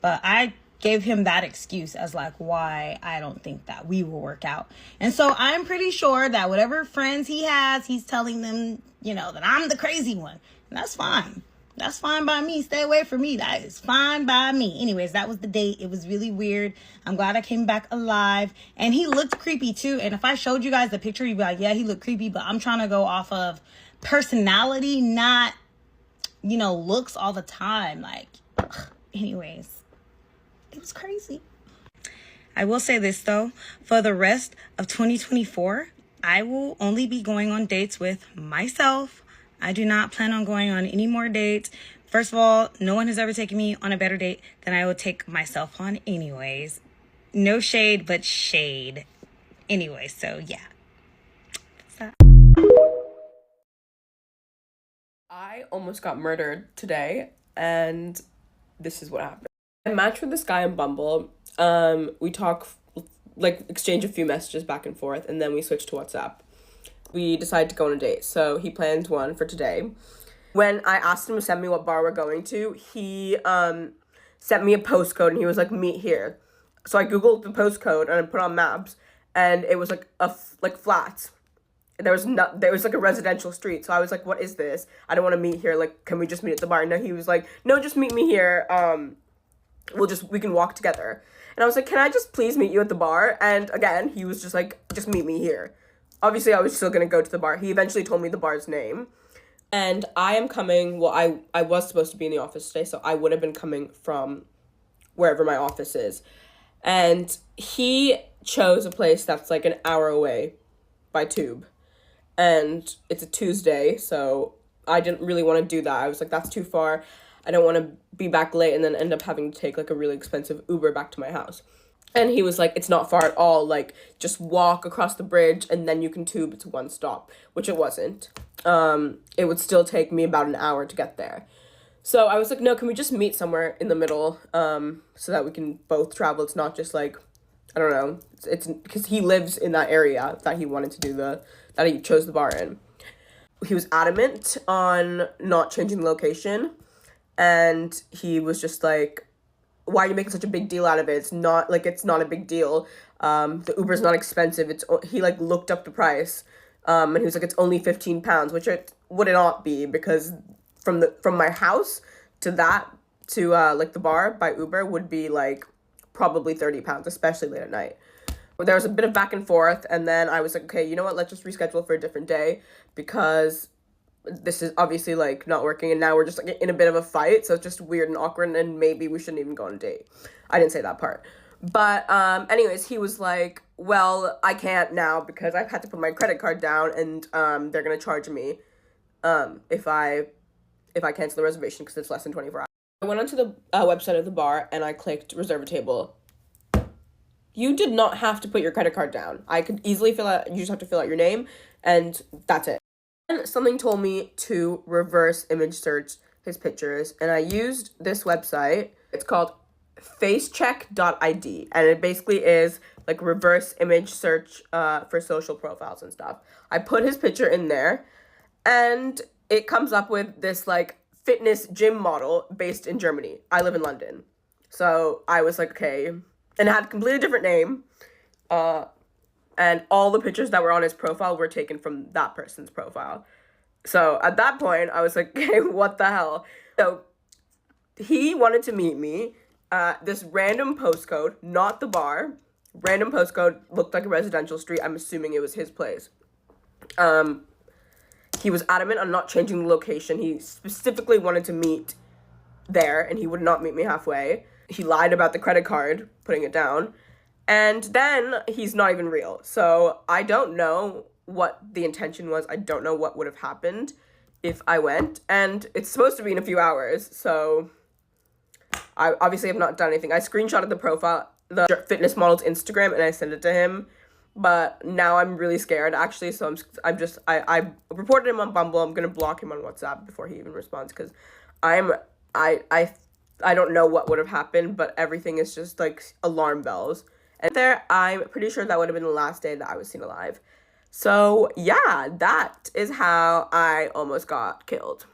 Speaker 14: But I gave him that excuse as like why I don't think that we will work out. And so I'm pretty sure that whatever friends he has, he's telling them, that I'm the crazy one. And that's fine. That's fine by me. Stay away from me. That is fine by me. Anyways, that was the date. It was really weird. I'm glad I came back alive. And he looked creepy too. And if I showed you guys the picture, you'd be like, yeah, he looked creepy. But I'm trying to go off of personality, not, looks all the time. Anyways, it was crazy. I will say this though. For the rest of 2024, I will only be going on dates with myself. I do not plan on going on any more dates. First of all, no one has ever taken me on a better date than I would take myself on anyways. No shade, but shade. Anyway, so yeah. That's that.
Speaker 15: I almost got murdered today, and this is what happened. I matched with this guy on Bumble. We talk, like, exchange a few messages back and forth, and then we switched to WhatsApp. We decided to go on a date, so he planned one for today. When I asked him to send me what bar we're going to, he sent me a postcode, and he was like, meet here. So I googled the postcode, and I put on maps, and it was like flats. There was like a residential street, so I was like, what is this? I don't want to meet here, like, can we just meet at the bar? No, he was like, no, just meet me here, we can walk together. And I was like, can I just please meet you at the bar? And again, he was just like, just meet me here. Obviously, I was still gonna go to the bar. He eventually told me the bar's name. And I am coming, well, I was supposed to be in the office today, so I would have been coming from wherever my office is. And he chose a place that's like an hour away by tube. And it's a Tuesday, so I didn't really want to do that. I was like, that's too far. I don't want to be back late and then end up having to take like a really expensive Uber back to my house. And he was like, it's not far at all. Like, just walk across the bridge and then you can tube. It's one stop, which it wasn't. It would still take me about an hour to get there. So I was like, no, can we just meet somewhere in the middle so that we can both travel? It's not just like, I don't know. It's because he lives in that area that he wanted to do that he chose the bar in. He was adamant on not changing the location. And he was just like, why are you making such a big deal out of it? It's not a big deal. The Uber's not expensive. He like looked up the price. And he was like, it's only £15, which it would not be, because from my house to like the bar by Uber would be like probably £30, especially late at night. There was a bit of back and forth, and then I was like, okay, you know what? Let's just reschedule for a different day, because this is obviously like not working, and now we're just like in a bit of a fight, so it's just weird and awkward, and maybe we shouldn't even go on a date. I didn't say that part. But anyways, he was like, well, I can't now because I've had to put my credit card down, and they're gonna charge me if I cancel the reservation because it's less than 24 hours. I went onto the website of the bar and I clicked reserve a table. You did not have to put your credit card down. I could easily you just have to fill out your name, and that's it. And something told me to reverse image search his pictures, and I used this website. It's called facecheck.id, and it basically is like reverse image search for social profiles and stuff. I put his picture in there, and it comes up with this like fitness gym model based in Germany. I live in London. So I was like, okay. And it had a completely different name. And all the pictures that were on his profile were taken from that person's profile. So at that point, I was like, okay, what the hell? So he wanted to meet me at this random postcode, not the bar. Random postcode, looked like a residential street. I'm assuming it was his place. He was adamant on not changing the location. He specifically wanted to meet there, and he would not meet me halfway. He lied about the credit card, putting it down. And then he's not even real. So I don't know what the intention was. I don't know what would have happened if I went. And it's supposed to be in a few hours. So I obviously have not done anything. I screenshotted the profile, the fitness model's Instagram, and I sent it to him. But now I'm really scared, actually. So I reported him on Bumble. I'm going to block him on WhatsApp before he even responds, because I don't know what would have happened, but everything is just like alarm bells. And there, I'm pretty sure that would have been the last day that I was seen alive. So yeah, that is how I almost got killed.